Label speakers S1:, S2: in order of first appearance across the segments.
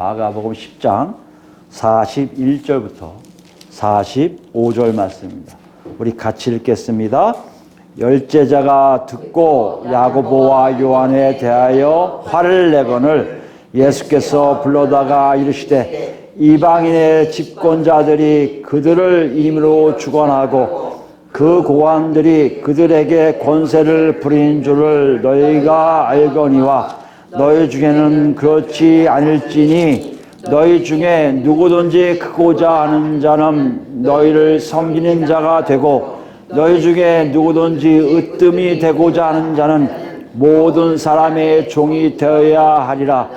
S1: 마가복음 10장 41절부터 45절 말씀입니다. 우리 같이 읽겠습니다. 열제자가 듣고 야고보와 요한에 대하여 화를 내거늘 예수께서 불러다가 이르시되 이방인의 집권자들이 그들을 임의로 주관하고 그 고관들이 그들에게 권세를 부린 줄을 너희가 알거니와 너희 중에는 그렇지 않을지니 너희 중에 누구든지 크고자 하는 자는 너희를 섬기는 자가 되고 너희 중에 누구든지 으뜸이 되고자 하는 자는 모든 사람의 종이 되어야 하리라.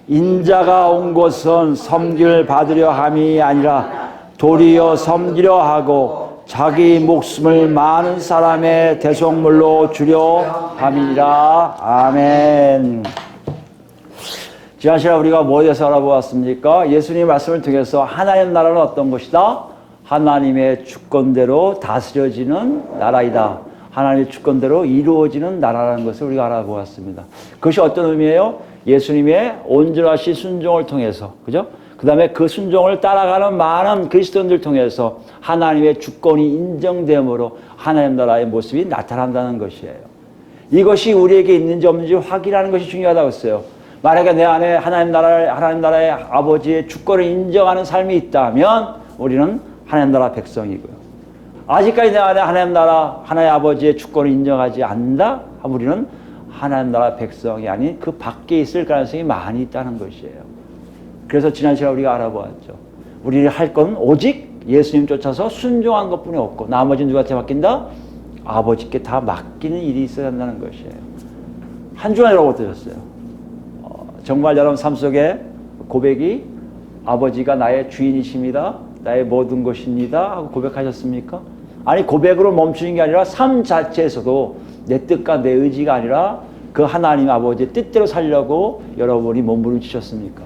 S1: 인자가 온 것은 섬길 받으려 함이 아니라 도리어 섬기려 하고 자기 목숨을 많은 사람의 대속물로 주려 함이라. 아멘. 지난 시간에 우리가 뭐에 대해서 알아보았습니까? 예수님의 말씀을 통해서 하나님 나라는 어떤 것이다? 하나님의 주권대로 다스려지는 나라이다. 하나님의 주권대로 이루어지는 나라라는 것을 우리가 알아보았습니다. 그것이 어떤 의미예요? 예수님의 온전하신 순종을 통해서, 그죠? 그 다음에 그 순종을 따라가는 많은 그리스도인들 통해서 하나님의 주권이 인정됨으로 하나님 나라의 모습이 나타난다는 것이에요. 이것이 우리에게 있는지 없는지 확인하는 것이 중요하다고 했어요. 만약에 내 안에 하나님 나라의 아버지의 주권을 인정하는 삶이 있다면 우리는 하나님 나라 백성이고요. 아직까지 내 안에 하나님 아버지의 주권을 인정하지 않는다? 우리는 하나님 나라 백성이 아닌 그 밖에 있을 가능성이 많이 있다는 것이에요. 그래서 지난 시간에 우리가 알아보았죠. 우리가 할 건 오직 예수님 쫓아서 순종한 것뿐이 없고 나머지는 누구한테 맡긴다? 아버지께 다 맡기는 일이 있어야 한다는 것이에요. 한 주간 여러분 어떠셨어요? 정말 여러분 삶 속에 고백이 아버지가 나의 주인이십니다. 나의 모든 것입니다. 하고 고백하셨습니까? 아니 고백으로 멈추는 게 아니라 삶 자체에서도 내 뜻과 내 의지가 아니라 그 하나님 아버지의 뜻대로 살려고 여러분이 몸부림치셨습니까?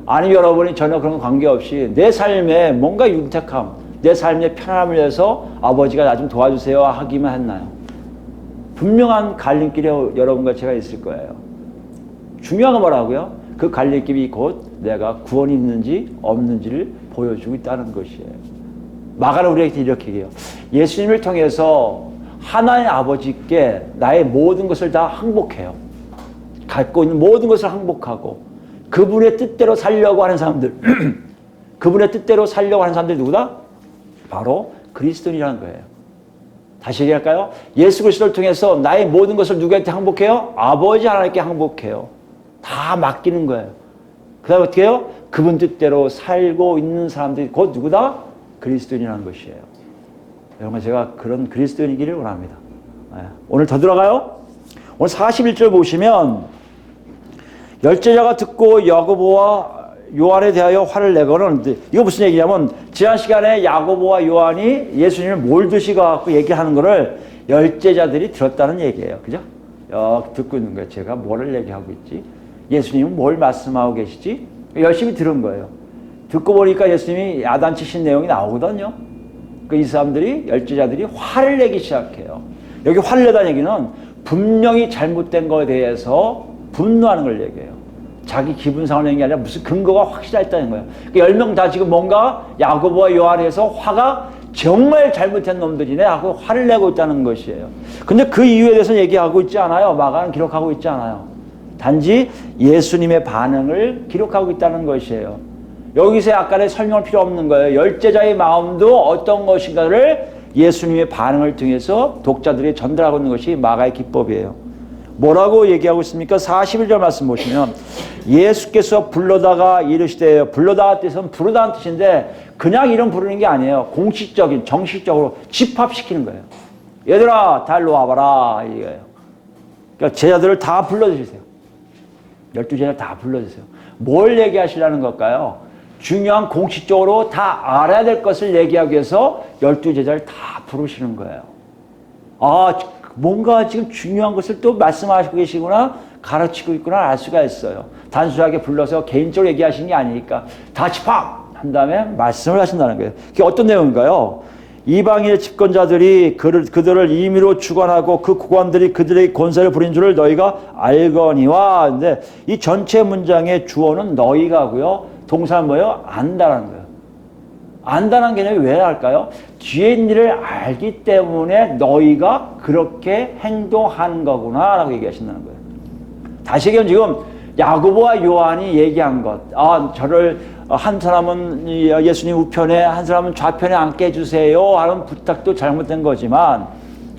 S1: 아니면 여러분이 전혀 그런 관계없이 내 삶에 뭔가 윤택함, 내 삶의 편안함을 위해서 아버지가 나 좀 도와주세요 하기만 했나요? 분명한 갈림길에 여러분과 제가 있을 거예요. 중요한 건 뭐라고요? 그 갈림길이 곧 내가 구원이 있는지 없는지를 보여주고 있다는 것이에요. 마가는 우리에게 이렇게 얘기해요. 예수님을 통해서 하나님 아버지께 나의 모든 것을 다 항복해요. 갖고 있는 모든 것을 항복하고 그분의 뜻대로 살려고 하는 사람들 그분의 뜻대로 살려고 하는 사람들이 누구다? 바로 그리스도인이라는 거예요. 다시 얘기할까요? 예수 그리스도를 통해서 나의 모든 것을 누구한테 항복해요? 아버지 하나님께 항복해요. 다 맡기는 거예요. 그 다음에 어떻게 해요? 그분 뜻대로 살고 있는 사람들이 곧 누구다? 그리스도인이라는 것이에요. 여러분 제가 그런 그리스도인이기를 원합니다. 오늘 더 들어가요? 오늘 41절 보시면 열제자가 듣고 야고보와 요한에 대하여 화를 내거는 이거 무슨 얘기냐면 지난 시간에 야고보와 요한이 예수님을 몰두시가지고 얘기하는 거를 열제자들이 들었다는 얘기예요. 그죠? 듣고 있는 거예요. 제가 뭐를 얘기하고 있지? 예수님은 뭘 말씀하고 계시지? 열심히 들은 거예요. 듣고 보니까 예수님이 야단치신 내용이 나오거든요. 이 사람들이 열제자들이 화를 내기 시작해요. 여기 화를 내다는 얘기는 분명히 잘못된 것에 대해서 분노하는 걸 얘기해요. 자기 기분 상을 내는 게 아니라 무슨 근거가 확실하다는 거예요. 10명 다 지금 뭔가 야고보와 요한에서 화가 정말 잘못된 놈들이네 하고 화를 내고 있다는 것이에요. 근데 그 이유에 대해서 얘기하고 있지 않아요. 마가는 기록하고 있지 않아요. 단지 예수님의 반응을 기록하고 있다는 것이에요. 여기서 약간의 설명할 필요 없는 거예요. 열제자의 마음도 어떤 것인가를 예수님의 반응을 통해서 독자들이 전달하고 있는 것이 마가의 기법이에요. 뭐라고 얘기하고 있습니까? 41절 말씀 보시면 예수께서 불러다가 이르시되 불러다가 뜻은 부르다는 뜻인데 그냥 이름 부르는 게 아니에요. 공식적인 정식적으로 집합시키는 거예요. 얘들아 다 일로 와봐라 이거예요. 그러니까 제자들을 다 불러주세요. 12제자 다 불러주세요. 뭘 얘기하시려는 걸까요? 중요한 공식적으로 다 알아야 될 것을 얘기하기 위해서 12제자를 다 부르시는 거예요. 뭔가 지금 중요한 것을 또 말씀하시고 계시구나, 가르치고 있구나 알 수가 있어요. 단순하게 불러서 개인적으로 얘기하시는 게 아니니까 다 집합! 한 다음에 말씀을 하신다는 거예요. 그게 어떤 내용인가요? 이방인의 집권자들이 그들을 임의로 주관하고 그 고관들이 그들의 권세를 부린 줄을 너희가 알거니와. 근데 이 전체 문장의 주어는 너희가고요. 동사는 뭐예요? 안다라는 거예요. 안다는 개념이 왜 할까요? 뒤에 있는 일을 알기 때문에 너희가 그렇게 행동하는 거구나 라고 얘기하신다는 거예요. 다시 얘기하면 지금 야고보와 요한이 얘기한 것, 저를 한 사람은 예수님 우편에 한 사람은 좌편에 앉게 해주세요 하는 부탁도 잘못된 거지만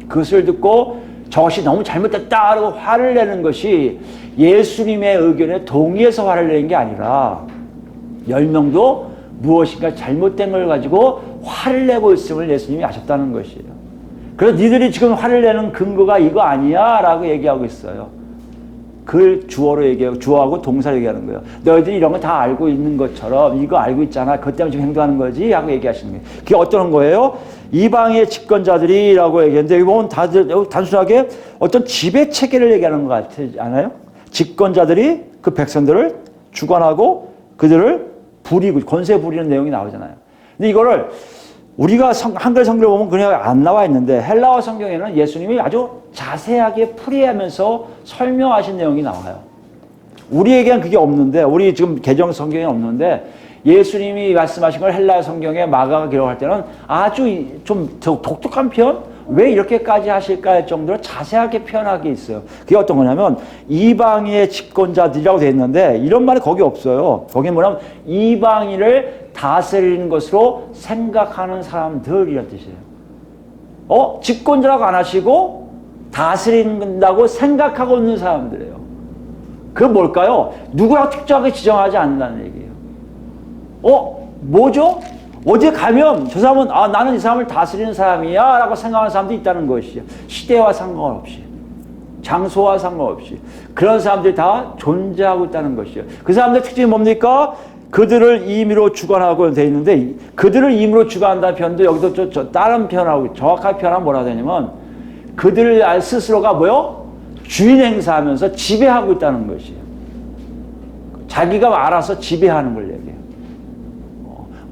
S1: 그것을 듣고 저것이 너무 잘못됐다 라고 화를 내는 것이 예수님의 의견에 동의해서 화를 내는 게 아니라 10명도 무엇인가 잘못된 걸 가지고 화를 내고 있음을 예수님이 아셨다는 것이에요. 그래서 니들이 지금 화를 내는 근거가 이거 아니야 라고 얘기하고 있어요. 그걸 주어로 얘기하고 주어하고 동사로 얘기하는 거예요. 너희들이 이런 거 다 알고 있는 것처럼 이거 알고 있잖아. 그것 때문에 지금 행동하는 거지 하고 얘기하시는 거예요. 그게 어떤 거예요? 이방의 집권자들이라고 얘기했는데 여기 보면 다들 단순하게 어떤 지배 체계를 얘기하는 것 같지 않아요? 집권자들이 그 백성들을 주관하고 그들을 부리고 권세 부리는 내용이 나오잖아요. 근데 이거를 우리가 한글 성경을 보면 그냥 안 나와 있는데 헬라어 성경에는 예수님이 아주 자세하게 풀이하면서 설명하신 내용이 나와요. 우리에게는 그게 없는데 우리 지금 개정 성경에 없는데 예수님이 말씀하신 걸 헬라어 성경에 마가가 기록할 때는 아주 좀 독특한 표현? 왜 이렇게까지 하실까 할 정도로 자세하게 표현하게 있어요. 그게 어떤 거냐면 이방인의 집권자들이라고 되어 있는데 이런 말이 거기 없어요. 거기 뭐냐면 이방인을 다스리는 것으로 생각하는 사람들이란 뜻이에요. 집권자라고 안 하시고 다스린다고 생각하고 있는 사람들이에요. 그게 뭘까요? 누구랑 특정하게 지정하지 않는다는 얘기예요. 뭐죠? 어디 가면 저 사람은 나는 이 사람을 다스리는 사람이야 라고 생각하는 사람도 있다는 것이죠. 시대와 상관없이 장소와 상관없이 그런 사람들이 다 존재하고 있다는 것이죠. 그 사람들 특징이 뭡니까? 그들을 임의로 주관하고 되어 있는데 그들을 임의로 주관한다는 표현도 여기도 다른 표현하고 정확하게 표현하면 뭐라 되냐면 그들 스스로가 뭐요? 주인 행사하면서 지배하고 있다는 것이에요. 자기가 알아서 지배하는 걸 얘기해요.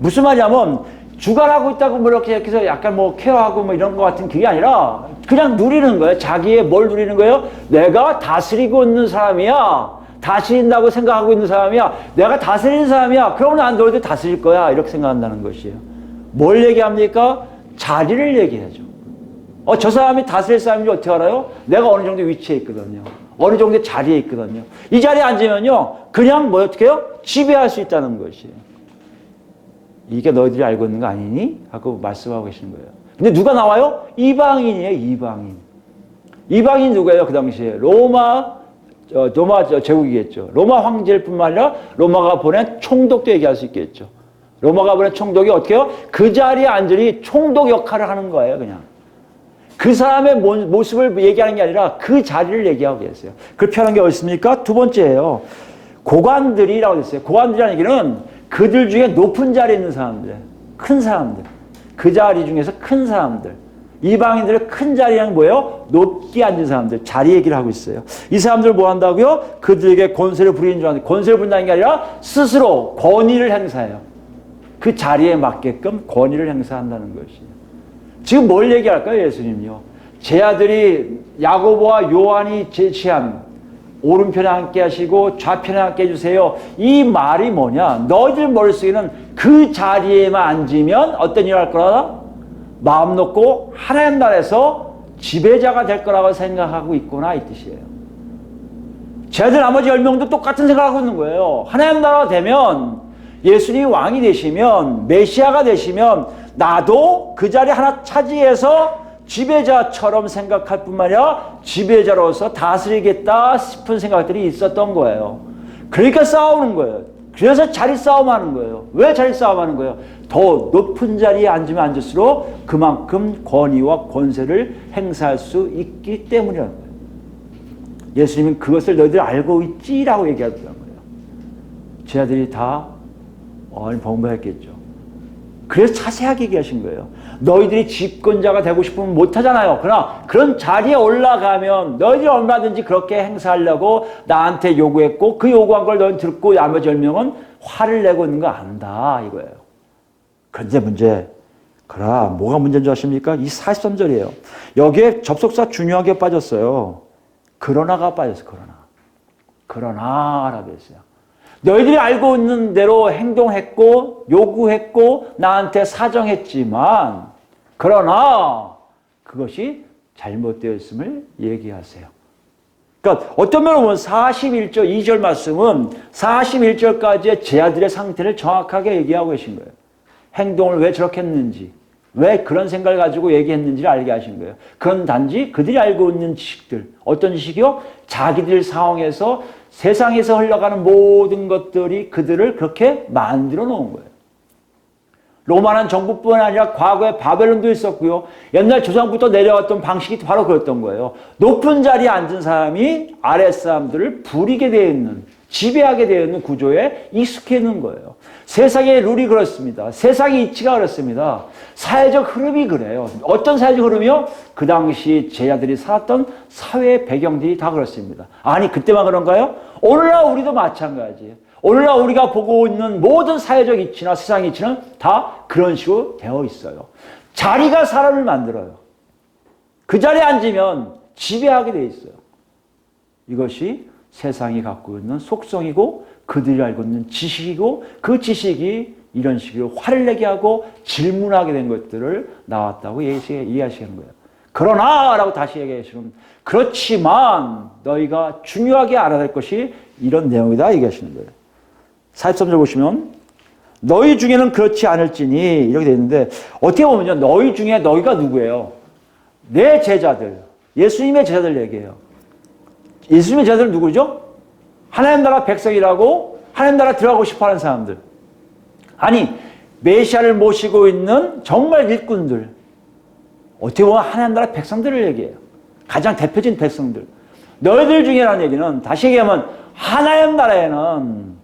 S1: 무슨 말이냐면 주관하고 있다고 뭐 이렇게 해서 약간 뭐 케어하고 뭐 이런 것 같은 그게 아니라 그냥 누리는 거예요. 자기의 뭘 누리는 거예요? 내가 다스리고 있는 사람이야. 다스린다고 생각하고 있는 사람이야. 내가 다스리는 사람이야. 그러면 난 너희들 다스릴 거야. 이렇게 생각한다는 것이에요. 뭘 얘기합니까? 자리를 얘기하죠. 저 사람이 다스릴 사람인지 어떻게 알아요? 내가 어느 정도 위치에 있거든요. 어느 정도 자리에 있거든요. 이 자리에 앉으면요. 그냥 뭐 어떻게 해요? 지배할 수 있다는 것이에요. 이게 너희들이 알고 있는 거 아니니? 하고 말씀하고 계시는 거예요. 근데 누가 나와요? 이방인이에요, 이방인. 이방인 누구예요? 그 당시에 로마 제국이겠죠. 로마 황제일 뿐만 아니라 로마가 보낸 총독도 얘기할 수 있겠죠. 로마가 보낸 총독이 어떻게 해요? 그 자리에 앉으니 총독 역할을 하는 거예요, 그냥. 그 사람의 모습을 얘기하는 게 아니라 그 자리를 얘기하고 계세요. 그 표현한 게 어디 있습니까? 두 번째예요. 고관들이라고 했어요. 고관들이라는 얘기는 그들 중에 높은 자리에 있는 사람들, 큰 사람들, 그 자리 중에서 큰 사람들, 이방인들의 큰 자리는 뭐예요? 높게 앉은 사람들, 자리 얘기를 하고 있어요. 이 사람들 뭐 한다고요? 그들에게 권세를 부리는 줄 아는데 권세를 부린다는 게 아니라 스스로 권위를 행사해요. 그 자리에 맞게끔 권위를 행사한다는 것이에요. 지금 뭘 얘기할까요, 예수님요? 제 아들이 야고보와 요한이 제시한 오른편에 앉게 하시고 좌편에 앉게 해주세요. 이 말이 뭐냐? 너희들 머릿속에는 그 자리에만 앉으면 어떤 일을 할 거라? 마음 놓고 하나님 나라에서 지배자가 될 거라고 생각하고 있구나 이 뜻이에요. 쟤들 나머지 10명도 똑같은 생각을 하고 있는 거예요. 하나님 나라가 되면 예수님이 왕이 되시면 메시아가 되시면 나도 그 자리 하나 차지해서 지배자처럼 생각할 뿐만 아니라 지배자로서 다스리겠다 싶은 생각들이 있었던 거예요. 그러니까 싸우는 거예요. 그래서 자리 싸움하는 거예요. 왜 자리 싸움하는 거예요? 더 높은 자리에 앉으면 앉을수록 그만큼 권위와 권세를 행사할 수 있기 때문이라는 거예요. 예수님은 그것을 너희들 알고 있지라고 얘기하더란 거예요. 제 아들이 다 공부했겠죠. 그래서 자세하게 얘기하신 거예요. 너희들이 집권자가 되고 싶으면 못하잖아요. 그러나 그런 자리에 올라가면 너희들이 얼마든지 그렇게 행사하려고 나한테 요구했고 그 요구한 걸 너희는 듣고 나머지 10명은 화를 내고 있는 거 안다 이거예요. 그런데 문제 그러나 뭐가 문제인 줄 아십니까? 이 43절이에요. 여기에 접속사 중요하게 빠졌어요. 그러나가 빠졌어요. 그러나라고 했어요. 너희들이 알고 있는 대로 행동했고 요구했고 나한테 사정했지만 그러나 그것이 잘못되었음을 얘기하세요. 그러니까 어떤 면으로 보면 41절 2절 말씀은 41절까지의 제 아들의 상태를 정확하게 얘기하고 계신 거예요. 행동을 왜 저렇게 했는지, 왜 그런 생각을 가지고 얘기했는지를 알게 하신 거예요. 그건 단지 그들이 알고 있는 지식들. 어떤 지식이요? 자기들 상황에서 세상에서 흘러가는 모든 것들이 그들을 그렇게 만들어 놓은 거예요. 로마는 정부뿐 아니라 과거에 바벨론도 있었고요. 옛날 조상부터 내려왔던 방식이 바로 그랬던 거예요. 높은 자리에 앉은 사람이 아랫사람들을 부리게 되어 있는, 지배하게 되어 있는 구조에 익숙해 있는 거예요. 세상의 룰이 그렇습니다. 세상의 이치가 그렇습니다. 사회적 흐름이 그래요. 어떤 사회적 흐름이요? 그 당시 제자들이 살았던 사회의 배경들이 다 그렇습니다. 아니 그때만 그런가요? 오늘날 우리도 마찬가지예요. 오늘날 우리가 보고 있는 모든 사회적 이치나 세상 이치는 다 그런 식으로 되어 있어요. 자리가 사람을 만들어요. 그 자리에 앉으면 지배하게 되어 있어요. 이것이 세상이 갖고 있는 속성이고 그들이 알고 있는 지식이고 그 지식이 이런 식으로 화를 내게 하고 질문하게 된 것들을 나왔다고 이해하시는 거예요. 그러나 라고 다시 얘기하시는 그렇지만 너희가 중요하게 알아야 될 것이 이런 내용이다 얘기하시는 거예요. 43절 보시면 너희 중에는 그렇지 않을지니 이렇게 되어 있는데 어떻게 보면요. 너희 중에 너희가 누구예요? 내 제자들. 예수님의 제자들 얘기해요. 예수님의 제자들은 누구죠? 하나님 나라 백성이라고 하나님 나라 들어가고 싶어하는 사람들. 아니 메시아를 모시고 있는 정말 일꾼들. 어떻게 보면 하나님 나라 백성들을 얘기해요. 가장 대표적인 백성들. 너희들 중에라는 얘기는 다시 얘기하면 하나님 나라에는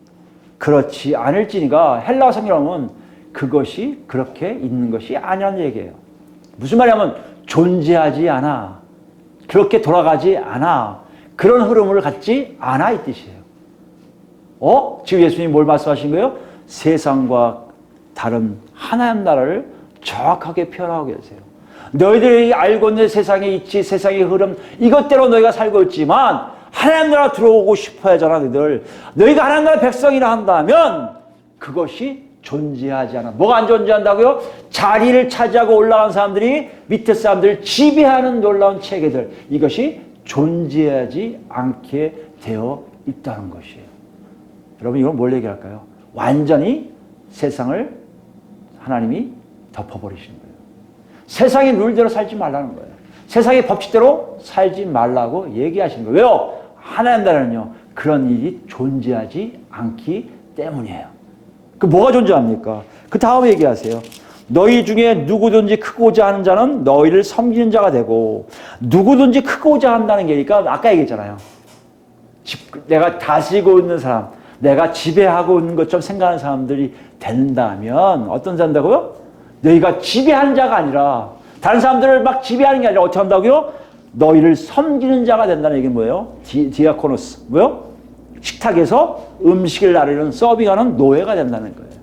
S1: 그렇지 않을지니가 헬라어 성경으로는 그것이 그렇게 있는 것이 아니라는 얘기예요. 무슨 말이냐면 존재하지 않아. 그렇게 돌아가지 않아. 그런 흐름을 갖지 않아 이 뜻이에요. 지금 예수님이 뭘 말씀하신 거예요? 세상과 다른 하나님 나라를 정확하게 표현하고 계세요. 너희들이 알고 있는 세상의 이치, 세상의 흐름 이것대로 너희가 살고 있지만 하나님 나라 들어오고 싶어 하잖아. 너희가 하나님 나라 백성이라 한다면 그것이 존재하지 않아. 뭐가 안 존재한다고요? 자리를 차지하고 올라간 사람들이 밑에 사람들을 지배하는 놀라운 체계들. 이것이 존재하지 않게 되어 있다는 것이에요. 여러분 이건 뭘 얘기할까요? 완전히 세상을 하나님이 덮어버리시는 거예요. 세상의 룰대로 살지 말라는 거예요. 세상의 법칙대로 살지 말라고 얘기하시는 거예요. 왜요? 하나님 나라는요. 그런 일이 존재하지 않기 때문이에요. 그 뭐가 존재합니까? 그 다음에 얘기하세요. 너희 중에 누구든지 크고자 하는 자는 너희를 섬기는 자가 되고 누구든지 크고자 한다는 게 그러니까 아까 얘기했잖아요. 내가 다스리고 있는 사람, 내가 지배하고 있는 것처럼 생각하는 사람들이 된다면 어떤 자인다고요? 너희가 지배하는 자가 아니라 다른 사람들을 막 지배하는 게 아니라 어떻게 한다고요? 너희를 섬기는 자가 된다는 얘기는 뭐예요? 디아코노스. 뭐요? 식탁에서 음식을 나르는 서빙하는 노예가 된다는 거예요.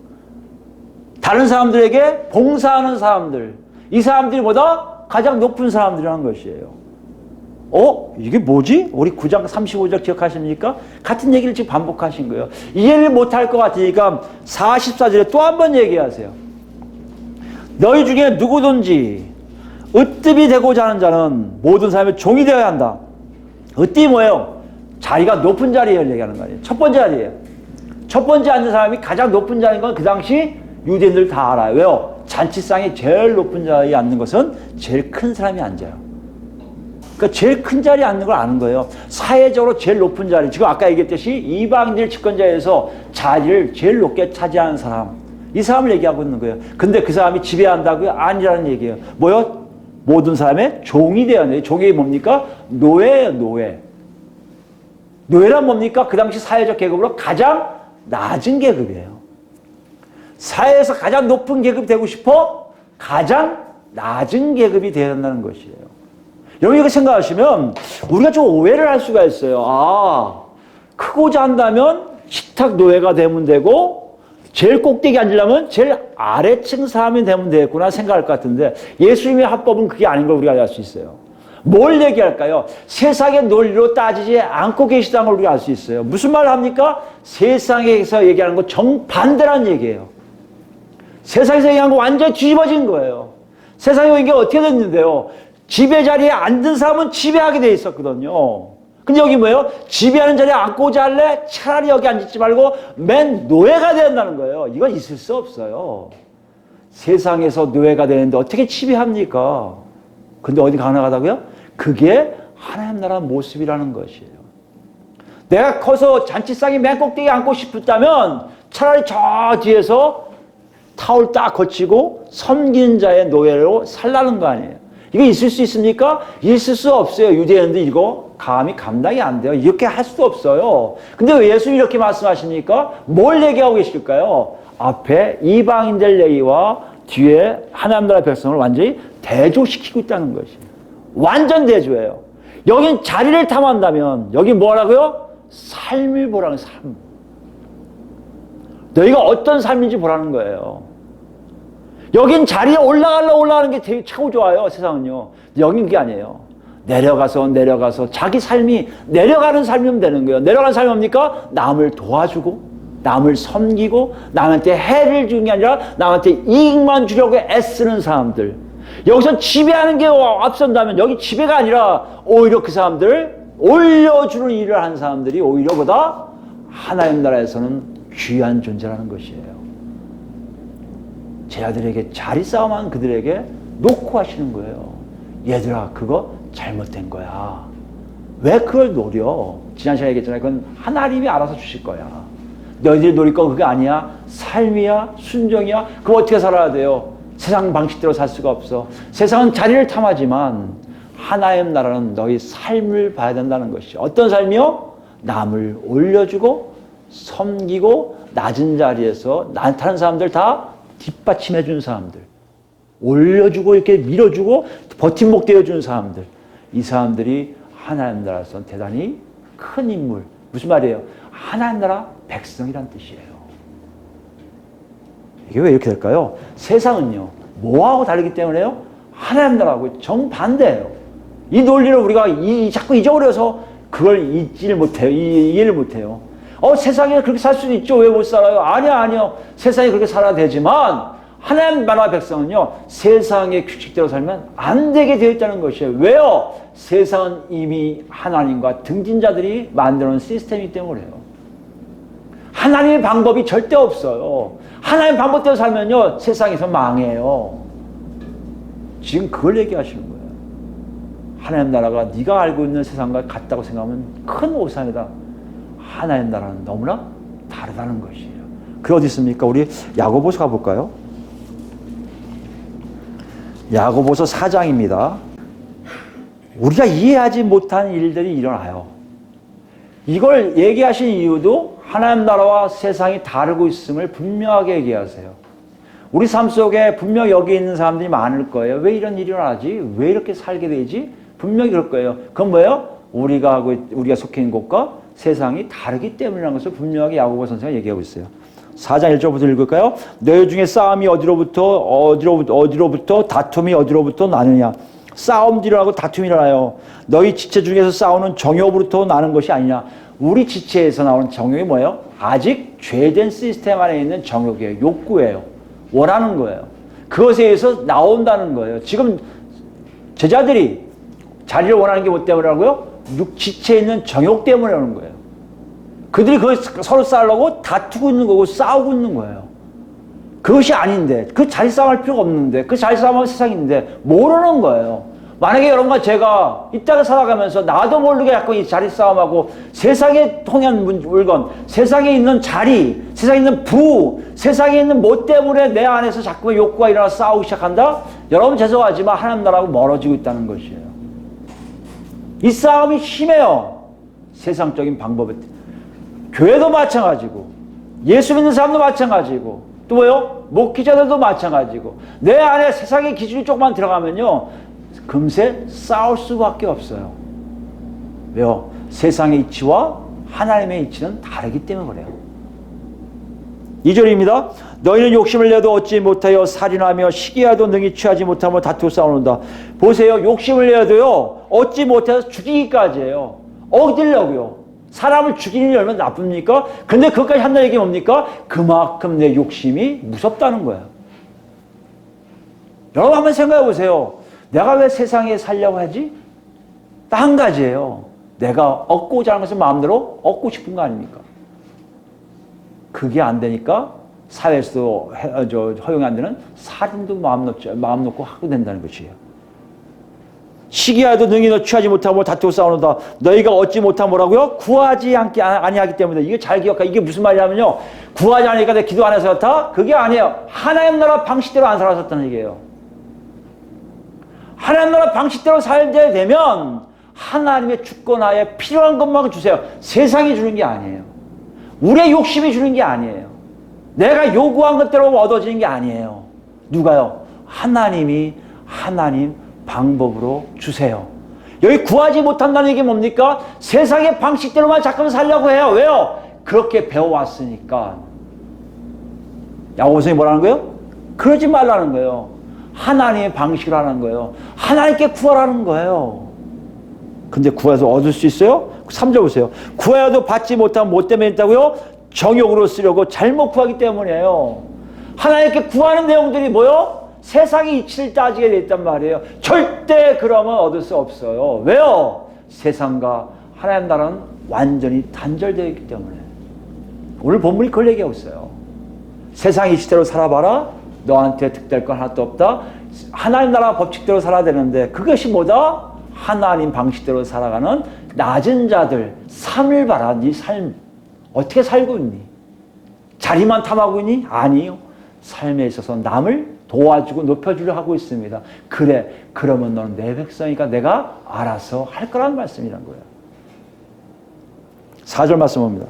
S1: 다른 사람들에게 봉사하는 사람들. 이 사람들이 보다 가장 높은 사람들이라는 것이에요. 이게 뭐지? 우리 9장 35절 기억하십니까? 같은 얘기를 지금 반복하신 거예요. 이해를 못할 것 같으니까 44절에 또 한 번 얘기하세요. 너희 중에 누구든지 으뜸이 되고자 하는 자는 모든 사람의 종이 되어야 한다. 으뜸이 뭐예요? 자리가 높은 자리를 얘기하는 거 아니에요. 첫 번째 자리예요. 첫 번째 앉은 사람이 가장 높은 자리인 건 그 당시 유대인들 다 알아요. 왜요? 잔치상에 제일 높은 자리에 앉는 것은 제일 큰 사람이 앉아요. 그러니까 제일 큰 자리에 앉는 걸 아는 거예요. 사회적으로 제일 높은 자리. 지금 아까 얘기했듯이 이방인들 집권자에서 자리를 제일 높게 차지하는 사람. 이 사람을 얘기하고 있는 거예요. 근데 그 사람이 지배한다고요? 아니라는 얘기예요. 뭐요? 모든 사람의 종이 되어야 돼요. 종이 뭡니까? 노예예요, 노예. 노예란 뭡니까? 그 당시 사회적 계급으로 가장 낮은 계급이에요. 사회에서 가장 높은 계급이 되고 싶어? 가장 낮은 계급이 되어야 한다는 것이에요. 여러분 이렇게 생각하시면 우리가 좀 오해를 할 수가 있어요. 크고자 한다면 식탁 노예가 되면 되고 제일 꼭대기 앉으려면 제일 아래층 사람이 되면 되겠구나 생각할 것 같은데 예수님의 합법은 그게 아닌 걸 우리가 알 수 있어요. 뭘 얘기할까요? 세상의 논리로 따지지 않고 계시다는 걸 우리가 알 수 있어요. 무슨 말을 합니까? 세상에서 얘기하는 거 정반대란 얘기예요. 세상에서 얘기하는 거 완전히 뒤집어진 거예요. 세상에 이게 어떻게 됐는데요? 지배 자리에 앉은 사람은 지배하게 돼 있었거든요. 근데 여기 뭐예요? 지배하는 자리에 앉고자 할래? 차라리 여기 앉지 말고 맨 노예가 된다는 거예요. 이건 있을 수 없어요. 세상에서 노예가 되는데 어떻게 지배합니까? 근데 어디 가능하다고요? 그게 하나님 나라 모습이라는 것이에요. 내가 커서 잔치상에 맨 꼭대기에 앉고 싶었다면 차라리 저 뒤에서 타올 딱 거치고 섬기는 자의 노예로 살라는 거 아니에요. 이게 있을 수 있습니까? 있을 수 없어요. 유대인들 이거 감히 감당이 안 돼요. 이렇게 할 수도 없어요. 근데 왜 예수님이 이렇게 말씀하십니까? 뭘 얘기하고 계실까요? 앞에 이방인들 얘기와 뒤에 하나님 나라 백성을 완전히 대조시키고 있다는 것이에요. 완전 대조예요. 여긴 자리를 탐한다면 여기 뭐라고요? 삶을 보라는 삶. 너희가 어떤 삶인지 보라는 거예요. 여긴 자리에 올라가는 게 되게 최고 좋아요. 세상은요. 여긴 그게 아니에요. 내려가서 자기 삶이 내려가는 삶이면 되는 거예요. 내려가는 삶이 뭡니까? 남을 도와주고 남을 섬기고 남한테 해를 주는 게 아니라 남한테 이익만 주려고 애쓰는 사람들. 여기서 지배하는 게 앞선다면 여기 지배가 아니라 오히려 그 사람들 올려주는 일을 한 사람들이 오히려 보다 하나님 나라에서는 귀한 존재라는 것이에요. 제자들에게 자리 싸움한 그들에게 놓고 하시는 거예요. 얘들아 그거 잘못된 거야. 왜 그걸 노려? 지난 시간에 얘기했잖아요. 그건 하나님이 알아서 주실 거야. 너희들이 노릴 건 그게 아니야. 삶이야. 순종이야. 그거 어떻게 살아야 돼요? 세상 방식대로 살 수가 없어. 세상은 자리를 탐하지만 하나님 나라는 너희 삶을 봐야 된다는 것이죠. 어떤 삶이요? 남을 올려주고 섬기고 낮은 자리에서 나타난 사람들 다 뒷받침해 준 사람들. 올려주고 이렇게 밀어주고 버팀목 되어준 사람들. 이 사람들이 하나님 나라에서 대단히 큰 인물. 무슨 말이에요? 하나님 나라 백성이란 뜻이에요. 이게 왜 이렇게 될까요? 세상은요. 뭐하고 다르기 때문에요? 하나님 나라하고 정반대예요. 이 논리를 우리가 자꾸 잊어버려서 그걸 잊지를 못해요. 이해를 못해요. 세상에 그렇게 살 수도 있죠. 왜 못 살아요? 아니요. 세상에 그렇게 살아야 되지만 하나님 나라 백성은요. 세상의 규칙대로 살면 안 되게 되어 있다는 것이에요. 왜요? 세상은 이미 하나님과 등진 자들이 만들어놓은 시스템이기 때문에요. 하나님의 방법이 절대 없어요. 하나님 방법대로 살면요. 세상에서 망해요. 지금 그걸 얘기하시는 거예요. 하나님 나라가 네가 알고 있는 세상과 같다고 생각하면 큰 오산이다. 하나님 나라는 너무나 다르다는 것이에요. 그게 어디 있습니까? 우리 야고보서 가볼까요? 야고보서 4장입니다. 우리가 이해하지 못한 일들이 일어나요. 이걸 얘기하신 이유도 하나님 나라와 세상이 다르고 있음을 분명하게 얘기하세요. 우리 삶 속에 분명 여기 있는 사람들이 많을 거예요. 왜 이런 일이 일어나지? 왜 이렇게 살게 되지? 분명히 그럴 거예요. 그건 뭐예요? 우리가 속해 있는 곳과 세상이 다르기 때문이라는 것을 분명하게 야고보 선생가 얘기하고 있어요. 4장 1절부터 읽을까요? 너희 중에 싸움이 어디로부터 다툼이 어디로부터 나느냐? 싸움이 일어나고 다툼이 일어나요. 너희 지체 중에서 싸우는 정욕으로부터 나는 것이 아니냐? 우리 지체에서 나오는 정욕이 뭐예요? 아직 죄된 시스템 안에 있는 정욕이에요. 욕구예요. 원하는 거예요. 그것에 의해서 나온다는 거예요. 지금 제자들이 자리를 원하는 게 뭐 때문이라고요? 지체에 있는 정욕 때문에 오는 거예요. 그들이 그걸 서로 싸우려고 다투고 있는 거고 싸우고 있는 거예요. 그것이 아닌데, 그 자리 싸움할 필요가 없는데, 그 자리 싸움하면 세상인데 모르는 거예요. 만약에 여러분과 제가 이 땅을 살아가면서 나도 모르게 자꾸 이 자리 싸움하고 세상에 통한 물건, 세상에 있는 자리, 세상에 있는 부, 세상에 있는 뭐 때문에 내 안에서 자꾸 욕구가 일어나 싸우기 시작한다? 여러분 죄송하지만 하나님 나라하고 멀어지고 있다는 것이에요. 이 싸움이 심해요. 세상적인 방법에. 교회도 마찬가지고 예수 믿는 사람도 마찬가지고 또 뭐요? 목회자들도 마찬가지고 내 안에 세상의 기준이 조금만 들어가면요 금세 싸울 수밖에 없어요. 왜요? 세상의 이치와 하나님의 이치는 다르기 때문에 그래요. 2절입니다. 너희는 욕심을 내도 얻지 못하여 살인하며 시기하도 능히 취하지 못하며 다투어 싸우는다. 보세요. 욕심을 내도요 얻지 못해서 죽이기까지예요. 얻으려고요. 사람을 죽이는 게 얼마나 나쁩니까? 근데 그것까지 한다는 얘기 뭡니까? 그만큼 내 욕심이 무섭다는 거예요. 여러분 한번 생각해 보세요. 내가 왜 세상에 살려고 하지? 딱 한 가지예요. 내가 얻고자 하는 것을 마음대로 얻고 싶은 거 아닙니까? 그게 안 되니까 사회에서도 허용이 안 되는 살인도 마음 놓고 하고 된다는 것이에요. 시기하여도 능히 너 취하지 못하고 다투어 싸우는다. 너희가 얻지 못하면 뭐라고요? 구하지 아니하기 때문에. 이게 잘 기억하. 이게 무슨 말이냐면요. 구하지 않으니까 내 기도 안 해서 그렇다? 그게 아니에요. 하나님 나라 방식대로 안 살아섰다는 얘기예요. 하나님 나라 방식대로 살게 되면 하나님의 주권하에 필요한 것만 주세요. 세상이 주는 게 아니에요. 우리의 욕심이 주는 게 아니에요. 내가 요구한 것대로 얻어지는 게 아니에요. 누가요? 하나님이 하나님 방법으로 주세요. 여기 구하지 못한다는 얘기 뭡니까? 세상의 방식대로만 자꾸 살려고 해요. 왜요? 그렇게 배워왔으니까. 야고보 선생님이 뭐라는 거예요? 그러지 말라는 거예요. 하나님의 방식을 하는 거예요. 하나님께 구하라는 거예요. 근데 구해서 얻을 수 있어요? 3절 보세요. 구해도 받지 못하면 뭐 때문에 있다고요? 정욕으로 쓰려고 잘못 구하기 때문이에요. 하나님께 구하는 내용들이 뭐요? 세상의 이치를 따지게 돼 있단 말이에요. 절대 그러면 얻을 수 없어요. 왜요? 세상과 하나님 나라는 완전히 단절되어 있기 때문에. 오늘 본문이 그걸 얘기하고 있어요. 세상의 이치대로 살아봐라. 너한테 득될 건 하나도 없다. 하나님 나라 법칙대로 살아야 되는데 그것이 뭐다? 하나님 방식대로 살아가는 낮은 자들 삶을 봐라. 네 삶 어떻게 살고 있니? 자리만 탐하고 있니? 아니요. 삶에 있어서 남을 도와주고 높여주려 하고 있습니다. 그래, 그러면 너는 내 백성이니까 내가 알아서 할 거라는 말씀이란 거예요. 4절 말씀 봅니다.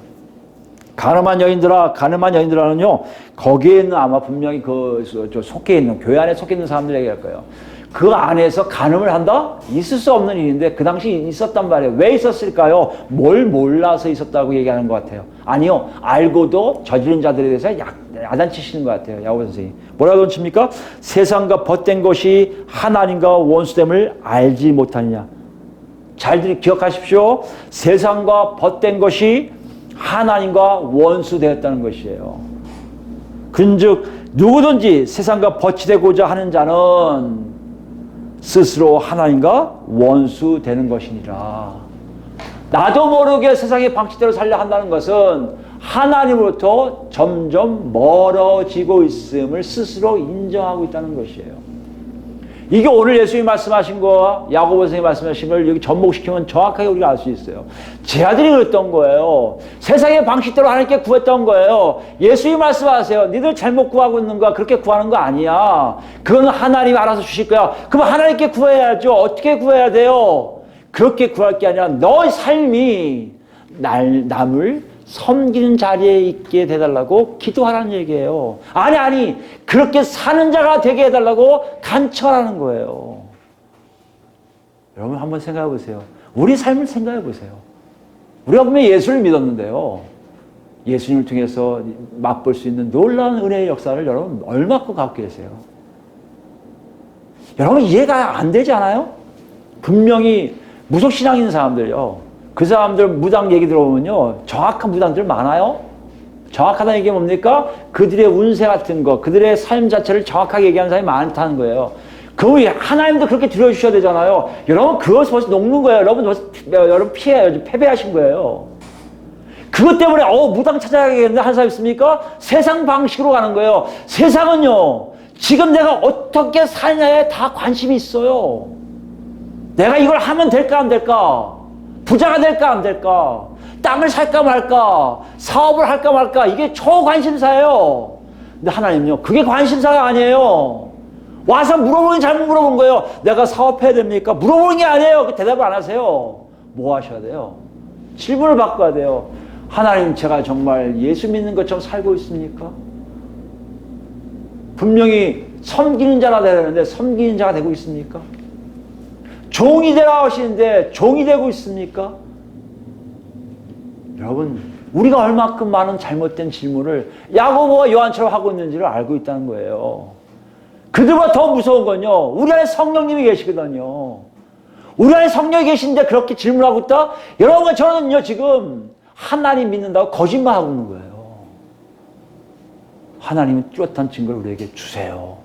S1: 가늠한 여인들아는요, 거기에 있는 아마 분명히 속해 있는, 교회 안에 속해 있는 사람들 얘기할 거예요. 그 안에서 간음을 한다? 있을 수 없는 일인데 그 당시 있었단 말이에요. 왜 있었을까요? 뭘 몰라서 있었다고 얘기하는 것 같아요. 아니요. 알고도 저지른 자들에 대해서 야단치시는 것 같아요. 야고보 선생님이. 뭐라고 칩니까? 세상과 벗된 것이 하나님과 원수됨을 알지 못하느냐. 잘 기억하십시오. 세상과 벗된 것이 하나님과 원수되었다는 것이에요. 근즉 누구든지 세상과 벗치되고자 하는 자는 스스로 하나님과 원수되는 것이니라. 나도 모르게 세상의 방식대로 살려 한다는 것은 하나님으로부터 점점 멀어지고 있음을 스스로 인정하고 있다는 것이에요. 이게 오늘 예수님이 말씀하신 거, 야고보 선생님이 말씀하신 걸 여기 접목시키면 정확하게 우리가 알 수 있어요. 제 아들이 그랬던 거예요. 세상의 방식대로 하나님께 구했던 거예요. 예수님이 말씀하세요. 니들 잘못 구하고 있는 거야. 그렇게 구하는 거 아니야. 그건 하나님이 알아서 주실 거야. 그럼 하나님께 구해야죠. 어떻게 구해야 돼요? 그렇게 구할 게 아니라 너의 삶이 남을 섬기는 자리에 있게 해달라고 기도하라는 얘기예요. 아니 그렇게 사는 자가 되게 해달라고 간청하라는 거예요. 여러분 한번 생각해 보세요. 우리 삶을 생각해 보세요. 우리가 보면 예수를 믿었는데요. 예수님을 통해서 맛볼 수 있는 놀라운 은혜의 역사를 여러분 얼마큼 갖고 계세요? 여러분 이해가 안 되지 않아요? 분명히 무속신앙 있는 사람들요. 그 사람들 무당 얘기 들어보면요. 정확한 무당들 많아요. 정확하다는 얘기 뭡니까? 그들의 운세 같은 거, 그들의 삶 자체를 정확하게 얘기하는 사람이 많다는 거예요. 그럼 하나님도 그렇게 들어주셔야 되잖아요. 여러분 그것을 벌써 녹는 거예요. 여러분 피해요. 패배하신 거예요. 그것 때문에 무당 찾아야겠는데 하는 사람 있습니까? 세상 방식으로 가는 거예요. 세상은요. 지금 내가 어떻게 사냐에 다 관심이 있어요. 내가 이걸 하면 될까 안 될까? 부자가 될까 안 될까? 땅을 살까 말까? 사업을 할까 말까? 이게 초관심사예요. 근데 하나님은요. 그게 관심사가 아니에요. 와서 물어보는 게 잘못 물어본 거예요. 내가 사업해야 됩니까? 물어보는 게 아니에요. 그 대답을 안 하세요. 뭐 하셔야 돼요? 질문을 바꿔야 돼요. 하나님 제가 정말 예수 믿는 것처럼 살고 있습니까? 분명히 섬기는 자가 되는데 섬기는 자가 되고 있습니까? 종이 되라 하시는데 종이 되고 있습니까? 여러분, 우리가 얼마큼 많은 잘못된 질문을 야고보와 요한처럼 하고 있는지를 알고 있다는 거예요. 그들보다 더 무서운 건요, 우리 안에 성령님이 계시거든요. 우리 안에 성령이 계신데 그렇게 질문하고 있다? 여러분, 저는요, 지금 하나님 믿는다고 거짓말하고 있는 거예요. 하나님은 뚜렷한 증거를 우리에게 주세요.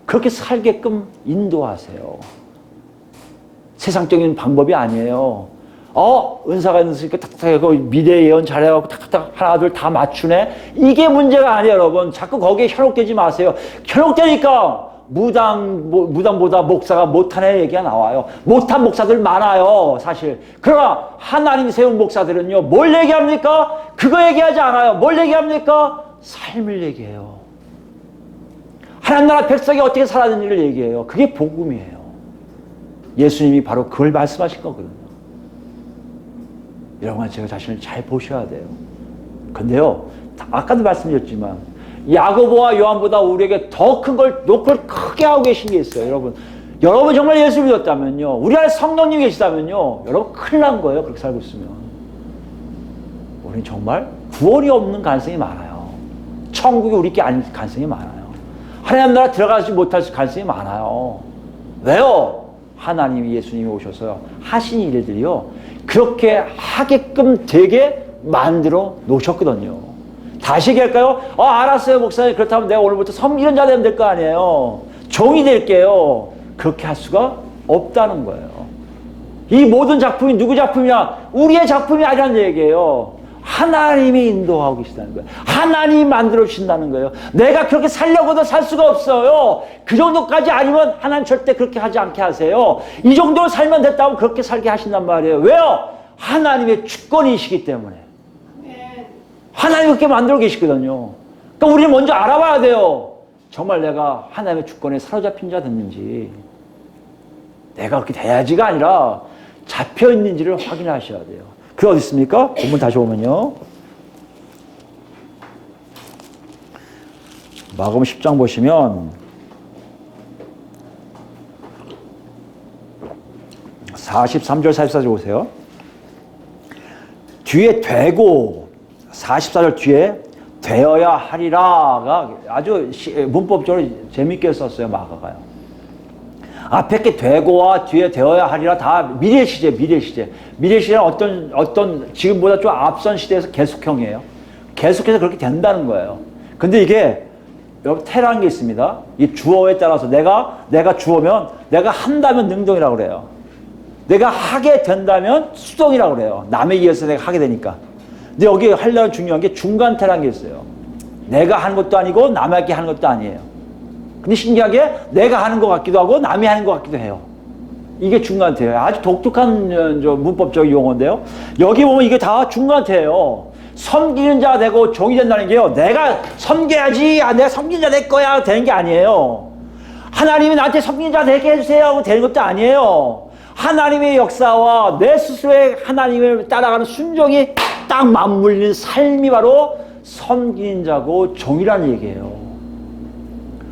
S1: 그렇게 살게끔 인도하세요. 세상적인 방법이 아니에요. 은사가 있으니까 탁탁하고 미래 예언 잘해갖고 탁탁 하나 둘 다 맞추네. 이게 문제가 아니에요, 여러분. 자꾸 거기에 현혹되지 마세요. 현혹되니까 무당보다 목사가 못하는 얘기가 나와요. 못한 목사들 많아요, 사실. 그러나 하나님이 세운 목사들은요, 뭘 얘기합니까? 그거 얘기하지 않아요. 뭘 얘기합니까? 삶을 얘기해요. 하나님 나라 백성이 어떻게 살았는지를 얘기해요. 그게 복음이에요. 예수님이 바로 그걸 말씀하신 거거든요. 여러분, 제가 자신을 잘 보셔야 돼요. 근데요, 아까도 말씀드렸지만 야고보와 요한보다 우리에게 더 큰 걸 녹을 크게 하고 계신 게 있어요. 여러분 정말 예수 믿었다면요, 우리 안에 성령님이 계시다면요, 여러분 큰일 난 거예요. 그렇게 살고 있으면 우리는 정말 구원이 없는 가능성이 많아요. 천국이 우리께 아닐 가능성이 많아요. 하나님 나라 들어가지 못할 가능성이 많아요. 왜요? 하나님이, 예수님이 오셔서 하신 일들이요, 그렇게 하게끔 되게 만들어 놓으셨거든요. 다시 얘기할까요? 알았어요, 목사님. 그렇다면 내가 오늘부터 섬기는 자 되면 될 거 아니에요. 종이 될게요. 그렇게 할 수가 없다는 거예요. 이 모든 작품이 누구 작품이냐? 우리의 작품이 아니라는 얘기예요. 하나님이 인도하고 계시다는 거예요. 하나님이 만들어 주신다는 거예요. 내가 그렇게 살려고도 살 수가 없어요. 그 정도까지 아니면 하나님 절대 그렇게 하지 않게 하세요. 이 정도로 살면 됐다고 그렇게 살게 하신단 말이에요. 왜요? 하나님의 주권이시기 때문에. 하나님이 그렇게 만들어 계시거든요. 그러니까 우리는 먼저 알아봐야 돼요. 정말 내가 하나님의 주권에 사로잡힌 자 됐는지, 내가 그렇게 돼야지가 아니라 잡혀 있는지를 확인하셔야 돼요. 그게 어디 있습니까? 본문 다시 오면요, 마가복음 10장 보시면 43절 44절 보세요. 뒤에 되고, 44절 뒤에 되어야 하리라가 아주 문법적으로 재밌게 썼어요, 마가가요. 앞에 게 되고와 뒤에 되어야 하리라 다 미래 시제, 미래 시제. 미래 시제는 어떤 지금보다 좀 앞선 시대에서 계속형이에요. 계속해서 그렇게 된다는 거예요. 근데 이게 여기 태라는 게 있습니다. 이 주어에 따라서 내가 주어면 내가 한다면 능동이라고 그래요. 내가 하게 된다면 수동이라고 그래요. 남에 의해서 내가 하게 되니까. 근데 여기 하려면 중요한 게 중간태라는 게 있어요. 내가 하는 것도 아니고 남에게 하는 것도 아니에요. 근데 신기하게 내가 하는 것 같기도 하고 남이 하는 것 같기도 해요. 이게 중간태예요. 아주 독특한 문법적 용어인데요. 여기 보면 이게 다 중간태예요. 섬기는 자 되고 종이 된다는 게요, 내가 섬겨야지, 내가 섬기는 자 될 거야 되는 게 아니에요. 하나님이 나한테 섬기는 자 되게 해주세요 하고 되는 것도 아니에요. 하나님의 역사와 내 스스로의 하나님을 따라가는 순종이 딱 맞물리는 삶이 바로 섬기는 자고 종이라는 얘기예요.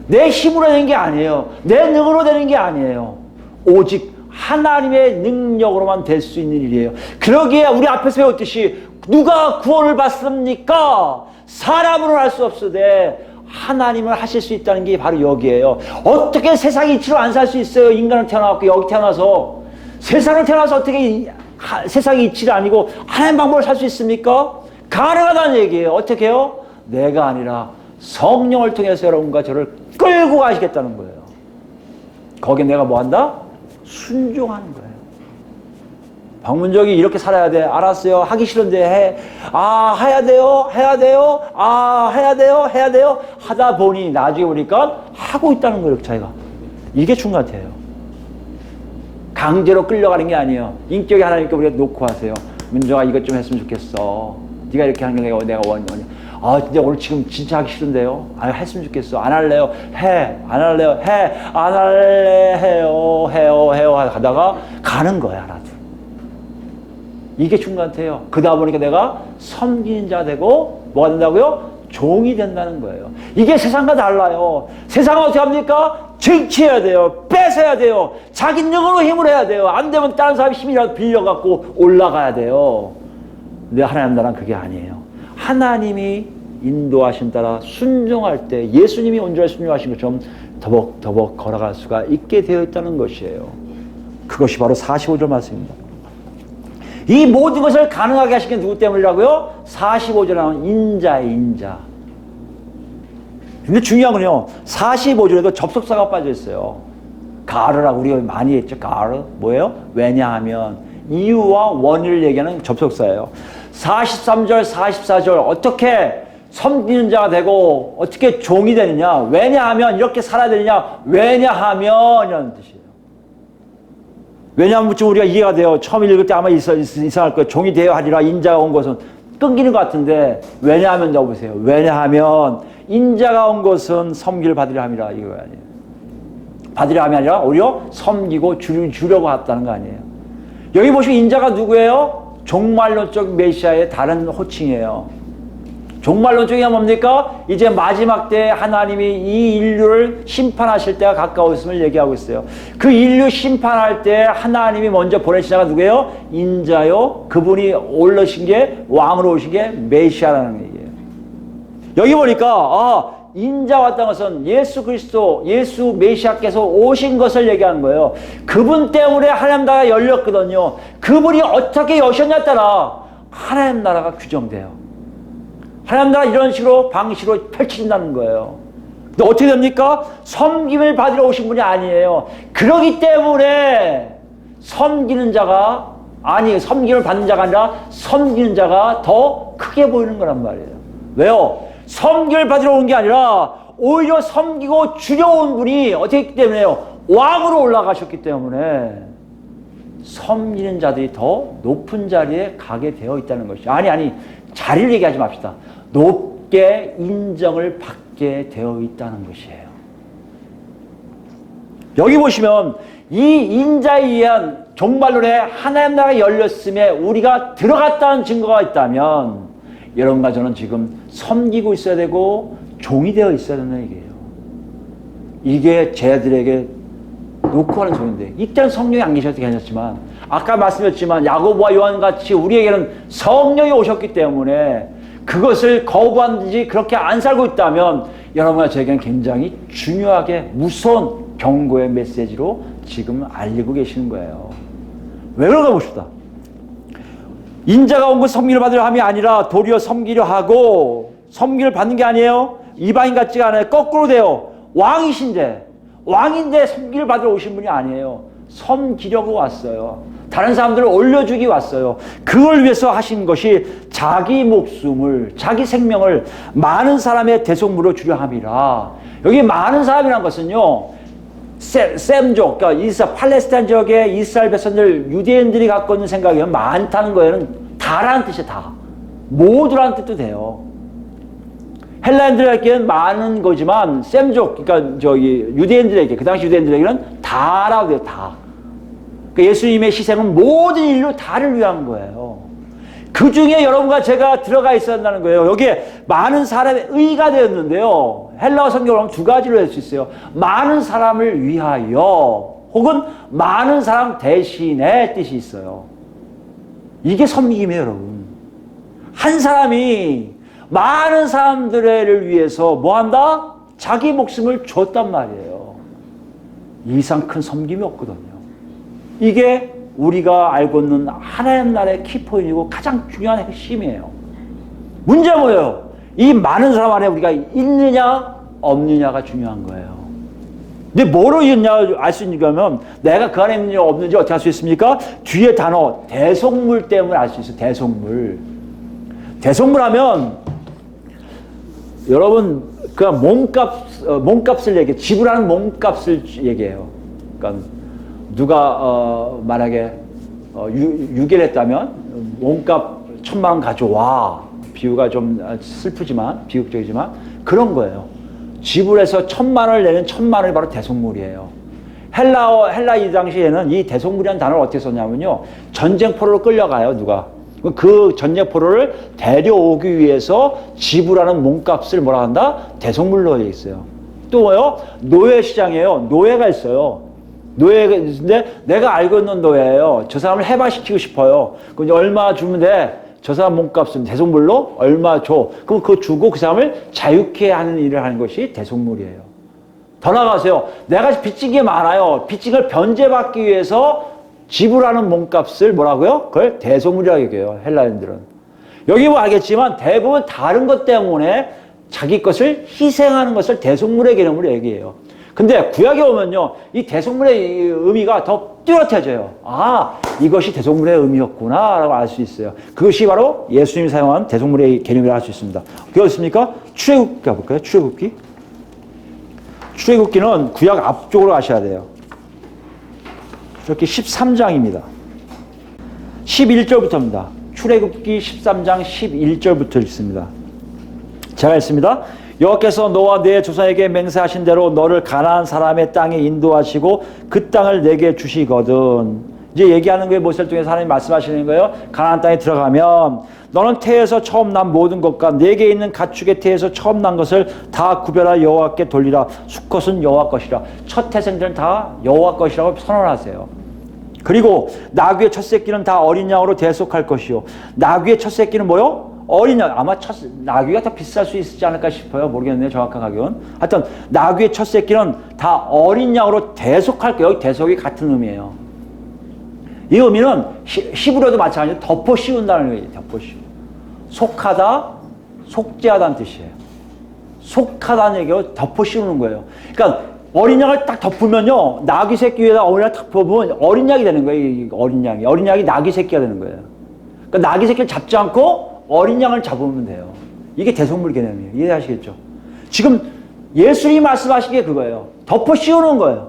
S1: 내 힘으로 되는 게 아니에요. 내 능으로 되는 게 아니에요. 오직 하나님의 능력으로만 될 수 있는 일이에요. 그러기에 우리 앞에서 배웠듯이 누가 구원을 받습니까? 사람으로는 할 수 없으되 하나님을 하실 수 있다는 게 바로 여기에요. 어떻게 세상 이치로 안 살 수 있어요? 인간을 태어나고 여기 태어나서 세상을 태어나서 어떻게 세상이 이치를 아니고 하나님 방법을 살 수 있습니까? 가능하다는 얘기예요. 어떻게 해요? 내가 아니라 성령을 통해서 여러분과 저를 끌고 가시겠다는 거예요. 거기에 내가 뭐 한다? 순종하는 거예요. 방문적이 이렇게 살아야 돼. 알았어요. 하기 싫은데 해. 해야 돼요. 해야 돼요. 해야 돼요. 해야 돼요. 하다 보니 나중에 보니까 하고 있다는 거예요. 자기가. 이게 중간태예요. 강제로 끌려가는 게 아니에요. 인격이 하나님께 우리가 놓고 하세요. 문정아, 이것 좀 했으면 좋겠어. 네가 이렇게 하는 게 내가 원해. 근데 오늘 지금 진짜 하기 싫은데요. 했으면 좋겠어. 안 할래요. 해. 안 할래요. 해. 안 할래. 해요. 하다가 가는 거야, 하나도. 이게 중간태예요. 그러다 보니까 내가 섬기는 자 되고 뭐가 된다고요? 종이 된다는 거예요. 이게 세상과 달라요. 세상은 어떻게 합니까? 쟁취해야 돼요. 뺏어야 돼요. 자기 능으로 힘을 해야 돼요. 안 되면 다른 사람 힘이라도 빌려갖고 올라가야 돼요. 근데 하나님 나라는 그게 아니에요. 하나님이 인도하신 따라 순종할 때 예수님이 온전히 순종하신 것처럼 더벅더벅 걸어갈 수가 있게 되어 있다는 것이에요. 그것이 바로 45절 말씀입니다. 이 모든 것을 가능하게 하신 게 누구 때문이라고요? 45절에 나오는 인자의 인자. 근데 중요한 건요, 45절에도 접속사가 빠져 있어요. 가르라고 우리가 많이 했죠. 가르. 뭐예요? 왜냐하면 이유와 원인을 얘기하는 접속사예요. 43절, 44절 어떻게 섬기는 자가 되고 어떻게 종이 되느냐? 왜냐하면 이렇게 살아야 되느냐? 왜냐하면 이라는 뜻이에요. 왜냐하면 좀 우리가 이해가 돼요. 처음 읽을 때 아마 이상할 거예요. 종이 되어야 하리라 인자가 온 것은 끊기는 것 같은데 왜냐하면 넣어보세요. 왜냐하면 인자가 온 것은 섬기를 받으려 함이라 이거 아니에요. 받으려 함이 아니라 오히려 섬기고 주려고 왔다는 거 아니에요. 여기 보시면 인자가 누구예요? 종말론적 메시아의 다른 호칭이에요. 종말론적이 뭡니까? 이제 마지막 때 하나님이 이 인류를 심판하실 때가 가까웠음을 얘기하고 있어요. 그 인류 심판할 때 하나님이 먼저 보내신 자가 누구예요? 인자요. 그분이 올라신 게 왕으로 오신 게 메시아라는 얘기예요. 여기 보니까 인자 왔다는 것은 예수 그리스도, 예수 메시아께서 오신 것을 얘기하는 거예요. 그분 때문에 하나님 나라가 열렸거든요. 그분이 어떻게 여셨냐에 따라 하나님 나라가 규정돼요. 하나님 나라 이런 식으로 방식으로 펼쳐진다는 거예요. 근데 어떻게 됩니까? 섬김을 받으러 오신 분이 아니에요. 그러기 때문에 섬김을 받는 자가 아니라 섬기는 자가 더 크게 보이는 거란 말이에요. 왜요? 섬김을 받으러 온 게 아니라 오히려 섬기고 주려온 분이 어떻게 했기 때문에요? 왕으로 올라가셨기 때문에 섬기는 자들이 더 높은 자리에 가게 되어 있다는 것이죠. 아니 자리를 얘기하지 맙시다. 높게 인정을 받게 되어 있다는 것이에요. 여기 보시면 이 인자에 의한 종말론에 하나님 나라가 열렸음에 우리가 들어갔다는 증거가 있다면 여러분과 저는 지금 섬기고 있어야 되고 종이 되어 있어야 된다는 얘기예요. 이게 쟤들에게 놓고 하는 소리인데 이때는 성령이 안 계셔도 괜찮지만 아까 말씀드렸지만 야고보와 요한같이 우리에게는 성령이 오셨기 때문에 그것을 거부하는지 그렇게 안 살고 있다면 여러분과 저에게는 굉장히 중요하게 무서운 경고의 메시지로 지금 알리고 계시는 거예요. 왜 그런가 봅시다. 인자가 온 것 섬기를 받으려 함이 아니라 도리어 섬기려 하고 섬기를 받는 게 아니에요. 이방인 같지가 않아요. 거꾸로 돼요. 왕인데 섬기를 받으러 오신 분이 아니에요. 섬기려고 왔어요. 다른 사람들을 올려주기 왔어요. 그걸 위해서 하신 것이 자기 목숨을, 자기 생명을 많은 사람의 대속물로 주려 함이라. 여기 많은 사람이라는 것은요, 셈족, 그러니까 팔레스타인 지역의 이스라엘 백성들, 유대인들이 갖고 있는 생각이 많다는 거에는 다라는 뜻이에요, 다. 모두라는 뜻도 돼요. 헬라인들에게는 많은 거지만, 셈족, 그러니까 유대인들에게, 그 당시 유대인들에게는 다라고 해요, 다. 그러니까 예수님의 희생은 모든 인류 다를 위한 거예요. 그 중에 여러분과 제가 들어가 있어야 한다는 거예요. 여기에 많은 사람의 의가 되었는데요. 헬라어 성경으로 하면 두 가지로 할 수 있어요. 많은 사람을 위하여 혹은 많은 사람 대신의 뜻이 있어요. 이게 섬김이에요, 여러분. 한 사람이 많은 사람들을 위해서 뭐한다? 자기 목숨을 줬단 말이에요. 이 이상 큰 섬김이 없거든요. 이게 우리가 알고 있는 하나님 나라의 키포인트이고 가장 중요한 핵심이에요. 문제는 뭐예요? 이 많은 사람 안에 우리가 있느냐 없느냐가 중요한 거예요. 근데 뭐로 있냐 알 수 있냐면 내가 그 안에 있는지 없는지 어떻게 알 수 있습니까? 뒤에 단어 대속물 때문에 알 수 있어요. 대속물. 대속물 하면 여러분 그냥 몸값을 얘기해. 지불하는 몸값을 얘기해요. 그러니까 누가 만약에 유괴를 했다면 몸값 1,000,000원 가져와. 비유가 좀 슬프지만 비극적이지만 그런 거예요. 지불해서 1,000,000원을 내는 1,000,000원이 바로 대속물이에요. 헬라 이 당시에는 이 대속물이라는 단어를 어떻게 썼냐면요. 전쟁포로로 끌려가요. 누가. 그 전쟁포로를 데려오기 위해서 지불하는 몸값을 뭐라 한다? 대속물로 되어 있어요. 또 뭐요? 노예시장이에요. 노예가 있어요. 노예인데 내가 알고 있는 노예예요. 저 사람을 해방시키고 싶어요. 그럼 얼마 주면 돼? 저 사람 몸값은 대속물로 얼마 줘. 그럼 그거 주고 그 사람을 자유케 하는 일을 하는 것이 대속물이에요. 더 나아가세요. 내가 빚진 게 많아요. 빚진 걸 변제받기 위해서 지불하는 몸값을 뭐라고요? 그걸 대속물이라고 얘기해요. 헬라인들은. 여기 뭐 알겠지만 대부분 다른 것 때문에 자기 것을 희생하는 것을 대속물의 개념으로 얘기해요. 근데 구약에 오면요, 이 대속물의 의미가 더 뚜렷해져요. 아, 이것이 대속물의 의미였구나 라고 알 수 있어요. 그것이 바로 예수님이 사용한 대속물의 개념이라고 할 수 있습니다. 그게 어딨습니까? 출애굽기 가볼까요? 출애굽기. 출애굽기는 구약 앞쪽으로 가셔야 돼요. 이렇게 13장입니다. 11절부터입니다. 출애굽기 13장 11절부터 읽습니다. 제가 읽습니다. 여호와께서 너와 네 조상에게 맹세하신 대로 너를 가나안 사람의 땅에 인도하시고 그 땅을 내게 주시거든. 이제 얘기하는 게 무엇을 통해서 하나님 말씀하시는 거예요? 가나안 땅에 들어가면 너는 태에서 처음 난 모든 것과 내게 있는 가축의 태에서 처음 난 것을 다 구별하여 여호와께 돌리라. 수컷은 여호와 것이라. 첫 태생들은 다 여호와 것이라고 선언하세요. 그리고 나귀의 첫 새끼는 다 어린 양으로 대속할 것이요. 나귀의 첫 새끼는 뭐요? 어린 양. 아마 나귀가 더 비쌀 수 있지 않을까 싶어요. 모르겠네요. 정확한 가격은. 하여튼 나귀의 첫 새끼는 다 어린 양으로 대속할 거예요. 여기 대속이 같은 의미예요. 이 의미는 히브리어도 마찬가지로 덮어 씌운다는 의미예요. 덮어 씌우. 속하다, 속죄하다는 뜻이에요. 속하다는 얘기로 덮어 씌우는 거예요. 그러니까 어린 양을 딱 덮으면요, 나귀 새끼 위에다 어린 양을 딱 덮으면 어린 양이 되는 거예요. 이 어린 양이. 어린 양이 나귀 새끼가 되는 거예요. 그러니까 나귀 새끼를 잡지 않고 어린 양을 잡으면 돼요. 이게 대속물 개념이에요. 이해하시겠죠? 지금 예수님이 말씀하신 게 그거예요. 덮어 씌우는 거예요.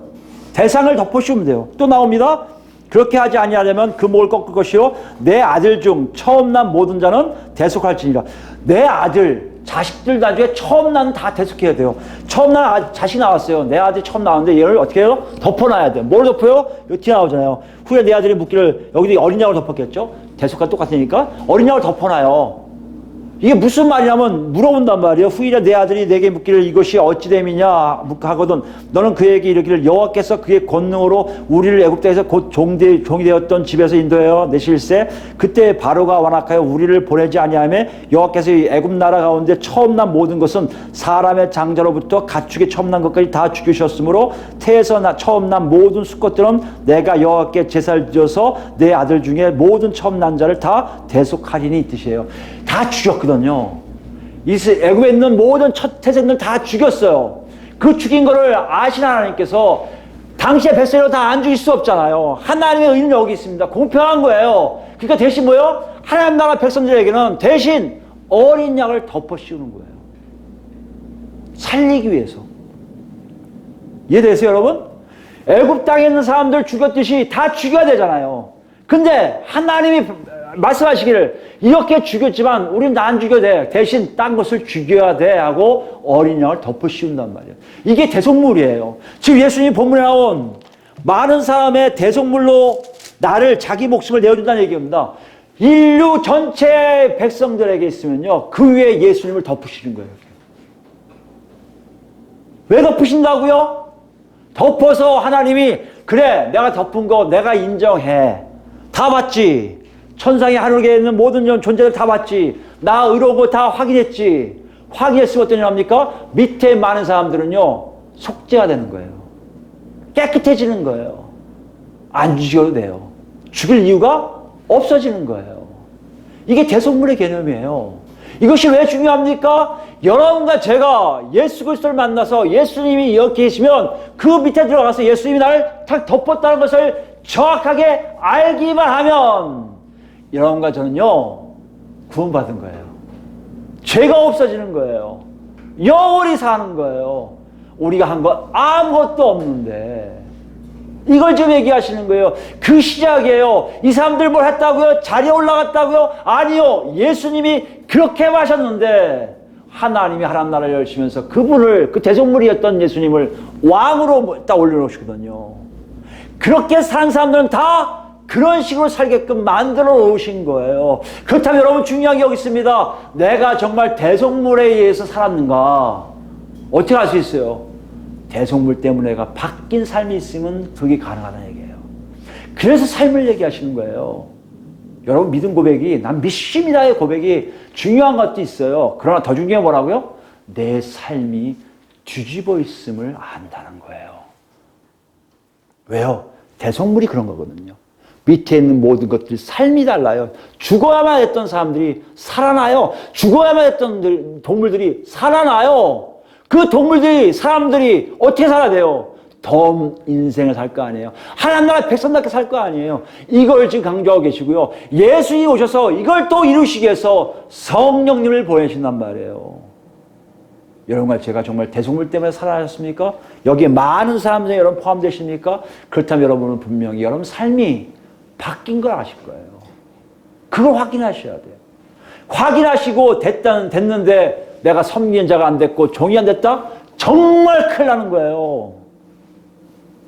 S1: 대상을 덮어 씌우면 돼요. 또 나옵니다. 그렇게 하지 아니하려면 그 목을 꺾을 것이요 내 아들 중 처음 난 모든 자는 대속할지니라. 내 아들, 자식들 나중에 처음 난 다 대속해야 돼요. 처음 난 자식 나왔어요. 내 아들이 처음 나왔는데 얘를 어떻게 해요? 덮어놔야 돼요. 뭘 덮어요? 여기 뒤에 나오잖아요. 후에 내 아들이 묻기를, 여기도 어린 양을 덮었겠죠? 대속과 똑같으니까 어린 양을 덮어놔요. 이게 무슨 말이냐면 물어본단 말이에요. 후일에 내 아들이 내게 묻기를 이것이 어찌 됨이냐 하거든 너는 그에게 이르기를 여호와께서 그의 권능으로 우리를 애굽 땅에서 곧 종이 되었던 집에서 인도하여 내실세 그때 바로가 완악하여 우리를 보내지 아니하며 여호와께서 이 애굽 나라 가운데 처음 난 모든 것은 사람의 장자로부터 가축의 처음 난 것까지 다 죽이셨으므로 태에서 처음 난 모든 수컷들은 내가 여호와께 제사를 지어서 내 아들 중에 모든 처음 난 자를 다 대속하리니 이 뜻이에요. 다 죽였거든요. 애굽에 있는 모든 첫 태생들 다 죽였어요. 그 죽인 거를 아신 하나님께서 당시에 뱃속으로 다 안 죽일 수 없잖아요. 하나님의 의는 여기 있습니다. 공평한 거예요. 그러니까 대신 뭐예요? 하나님 나라 백성들에게는 대신 어린 양을 덮어 씌우는 거예요. 살리기 위해서. 이해되세요, 여러분? 애굽 땅에 있는 사람들 죽였듯이 다 죽여야 되잖아요. 근데 하나님이 말씀하시기를 이렇게 죽였지만 우린 다 안 죽여도 돼. 대신 딴 것을 죽여야 돼 하고 어린 양을 덮어 씌운단 말이에요. 이게 대속물이에요. 지금 예수님이 본문에 나온 많은 사람의 대속물로 나를 자기 목숨을 내어준다는 얘기입니다. 인류 전체 백성들에게 있으면요 그 위에 예수님을 덮으시는 거예요. 왜 덮으신다고요? 덮어서 하나님이 그래 내가 덮은 거 내가 인정해. 다 봤지. 천상에 하늘에 있는 모든 존재들 다 봤지. 나 의로운 거 다 확인했지. 확인했으면 어떤 일 합니까? 밑에 많은 사람들은요 속죄가 되는 거예요. 깨끗해지는 거예요. 안 죽여도 돼요. 죽일 이유가 없어지는 거예요. 이게 대속물의 개념이에요. 이것이 왜 중요합니까? 여러분과 제가 예수 그리스도를 만나서 예수님이 여기 계시면 그 밑에 들어가서 예수님이 나를 탁 덮었다는 것을 정확하게 알기만 하면 여러분과 저는요 구원받은 거예요. 죄가 없어지는 거예요. 영원히 사는 거예요. 우리가 한 것 아무것도 없는데 이걸 좀 얘기하시는 거예요. 그 시작이에요. 이 사람들 뭘 했다고요? 자리에 올라갔다고요? 아니요. 예수님이 그렇게 마셨는데 하나님이 하나님 나라를 열시면서 그분을 그 대속물이었던 예수님을 왕으로 딱 올려놓으시거든요. 그렇게 산 사람들은 다 그런 식으로 살게끔 만들어 놓으신 거예요. 그렇다면 여러분 중요한 게 여기 있습니다. 내가 정말 대속물에 의해서 살았는가? 어떻게 알 수 있어요? 대속물 때문에 내가 바뀐 삶이 있으면 그게 가능하다는 얘기예요. 그래서 삶을 얘기하시는 거예요. 여러분 믿음 고백이 난 믿습니다의 고백이 중요한 것도 있어요. 그러나 더 중요한 뭐라고요? 내 삶이 뒤집어 있음을 안다는 거예요. 왜요? 대성물이 그런 거거든요. 밑에 있는 모든 것들이 삶이 달라요. 죽어야만 했던 사람들이 살아나요. 죽어야만 했던 동물들이 살아나요. 그 동물들이, 사람들이 어떻게 살아야 돼요? 더 인생을 살 거 아니에요. 하나님 나라 백성답게 살 거 아니에요. 이걸 지금 강조하고 계시고요. 예수님이 오셔서 이걸 또 이루시기 위해서 성령님을 보내신단 말이에요. 여러분, 제가 정말 대속물 때문에 살아나셨습니까? 여기에 많은 사람들이 여러분 포함되십니까? 그렇다면 여러분은 분명히 여러분 삶이 바뀐 걸 아실 거예요. 그걸 확인하셔야 돼요. 확인하시고 됐는데 내가 섬기는 자가 안 됐고 종이 안 됐다? 정말 큰일 나는 거예요.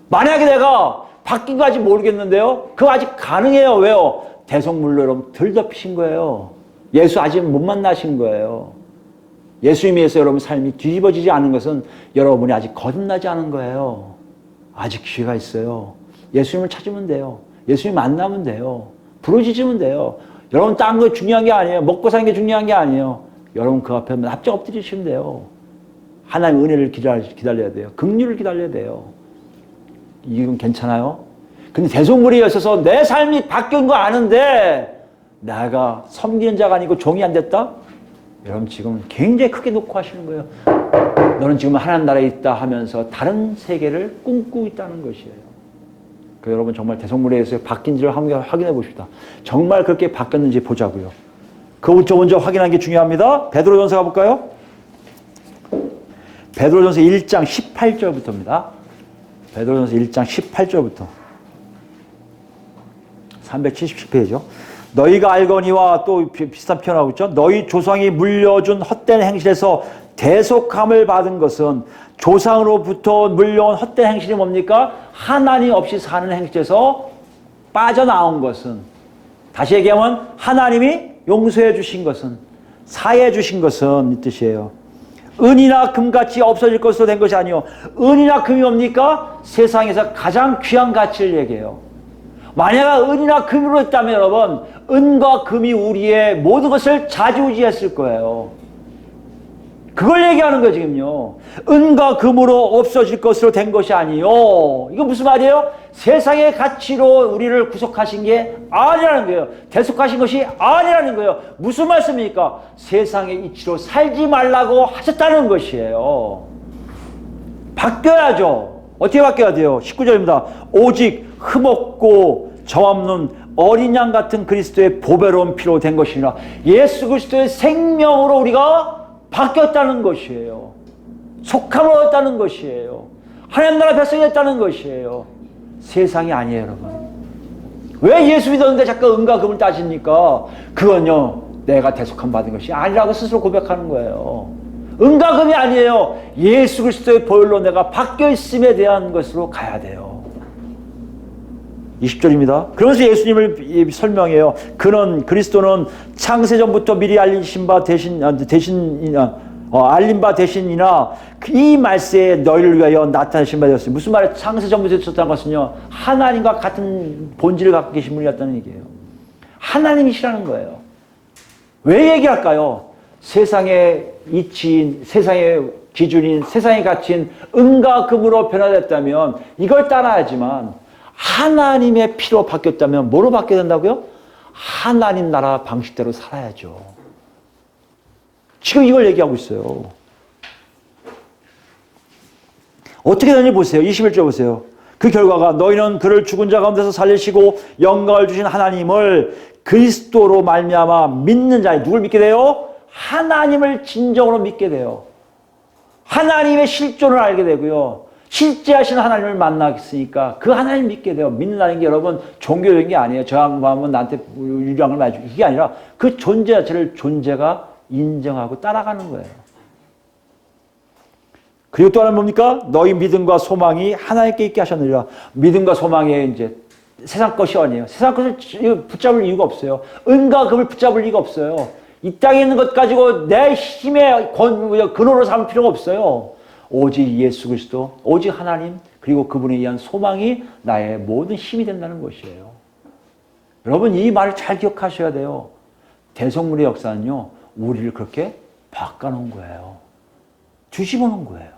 S1: 만약에 내가 바뀐 거 아직 모르겠는데요. 그거 아직 가능해요. 왜요? 대속물로 여러분 덜 덮이신 거예요. 예수 아직 못 만나신 거예요. 예수님에서 여러분 삶이 뒤집어지지 않은 것은 여러분이 아직 거듭나지 않은 거예요. 아직 기회가 있어요. 예수님을 찾으면 돼요. 예수님 만나면 돼요. 부르짖으면 돼요. 여러분 딴 거 중요한 게 아니에요. 먹고 사는 게 중요한 게 아니에요. 여러분 그 앞에 납작 엎드리시면 돼요. 하나님의 은혜를 기다려야 돼요. 긍휼을 기다려야 돼요. 이건 괜찮아요? 근데 대속물이 있어서 내 삶이 바뀐 거 아는데 내가 섬기는 자가 아니고 종이 안 됐다? 여러분 지금 굉장히 크게 놓고 하시는 거예요. 너는 지금 하나님 나라에 있다 하면서 다른 세계를 꿈꾸고 있다는 것이에요. 그 여러분 정말 대속물에 의해서 바뀐지를 확인해 보십시다. 정말 그렇게 바뀌었는지 보자고요. 그것부터 먼저 확인하는 게 중요합니다. 베드로전서 가볼까요? 베드로전서 1장 18절부터입니다. 베드로전서 1장 18절부터 377페이지죠. 너희가 알거니와 또 비슷한 표현하고 있죠. 너희 조상이 물려준 헛된 행실에서 대속함을 받은 것은 조상으로부터 물려온 헛된 행실이 뭡니까? 하나님 없이 사는 행실에서 빠져나온 것은, 다시 얘기하면 하나님이 용서해 주신 것은, 사해 주신 것은 이 뜻이에요. 은이나 금같이 없어질 것으로 된 것이 아니요. 은이나 금이 뭡니까? 세상에서 가장 귀한 가치를 얘기해요. 만약 은이나 금으로 했다면 여러분, 은과 금이 우리의 모든 것을 좌지우지했을 거예요. 그걸 얘기하는 거예요, 지금요. 은과 금으로 없어질 것으로 된 것이 아니요. 이건 무슨 말이에요? 세상의 가치로 우리를 구속하신 게 아니라는 거예요. 대속하신 것이 아니라는 거예요. 무슨 말씀입니까? 세상의 이치로 살지 말라고 하셨다는 것이에요. 바뀌어야죠. 어떻게 바뀌어야 돼요? 19절입니다. 오직 흠없고 점 없는 어린 양 같은 그리스도의 보배로운 피로 된 것이니라. 예수 그리스도의 생명으로 우리가 바뀌었다는 것이에요. 속함을 얻었다는 것이에요. 하나님 나라 백성이 됐다는 것이에요. 세상이 아니에요, 여러분. 왜 예수 믿었는데 자꾸 은과 금을 따집니까? 그건요, 내가 대속함 받은 것이 아니라고 스스로 고백하는 거예요. 은과 금이 아니에요. 예수 그리스도의 보혈로 내가 바뀌어 있음에 대한 것으로 가야 돼요. 20절입니다. 그러면서 예수님을 설명해요. 그리스도는 창세전부터 미리 알린 바 대신이나 이 말세에 너희를 위하여 나타내신 바 되었어요. 무슨 말이에요? 창세전부터 있었다는 것은요, 하나님과 같은 본질을 갖고 계신 분이었다는 얘기예요. 하나님이시라는 거예요. 왜 얘기할까요? 세상의 이치인, 세상의 기준인, 세상의 가치인 은과 금으로 변화됐다면 이걸 따라야지만, 하나님의 피로 바뀌었다면 뭐로 바뀌어야 된다고요? 하나님 나라 방식대로 살아야죠. 지금 이걸 얘기하고 있어요. 어떻게 되는지 보세요. 21절 보세요. 그 결과가 너희는 그를 죽은 자 가운데서 살리시고 영광을 주신 하나님을 그리스도로 말미암아 믿는 자니, 누굴 믿게 돼요? 하나님을 진정으로 믿게 돼요. 하나님의 실존을 알게 되고요. 실제 하시는 하나님을 만나겠으니까 그 하나님 믿게 돼요. 믿는다는 게 여러분 종교적인 게 아니에요. 저 양반은 나한테 유량을 많이 주고, 이게 아니라 그 존재 자체를 존재가 인정하고 따라가는 거예요. 그리고 또 하나는 뭡니까? 너희 믿음과 소망이 하나님께 있게 하셨느니라. 믿음과 소망이 이제 세상 것이 아니에요. 세상 것을 붙잡을 이유가 없어요. 은과 금을 붙잡을 이유가 없어요. 이 땅에 있는 것 가지고 내 힘의 근원으로 삼을 필요가 없어요. 오직 예수 그리스도, 오직 하나님, 그리고 그분에 의한 소망이 나의 모든 힘이 된다는 것이에요. 여러분 이 말을 잘 기억하셔야 돼요. 대성물의 역사는요, 우리를 그렇게 바꿔놓은 거예요. 뒤집어 놓은 거예요.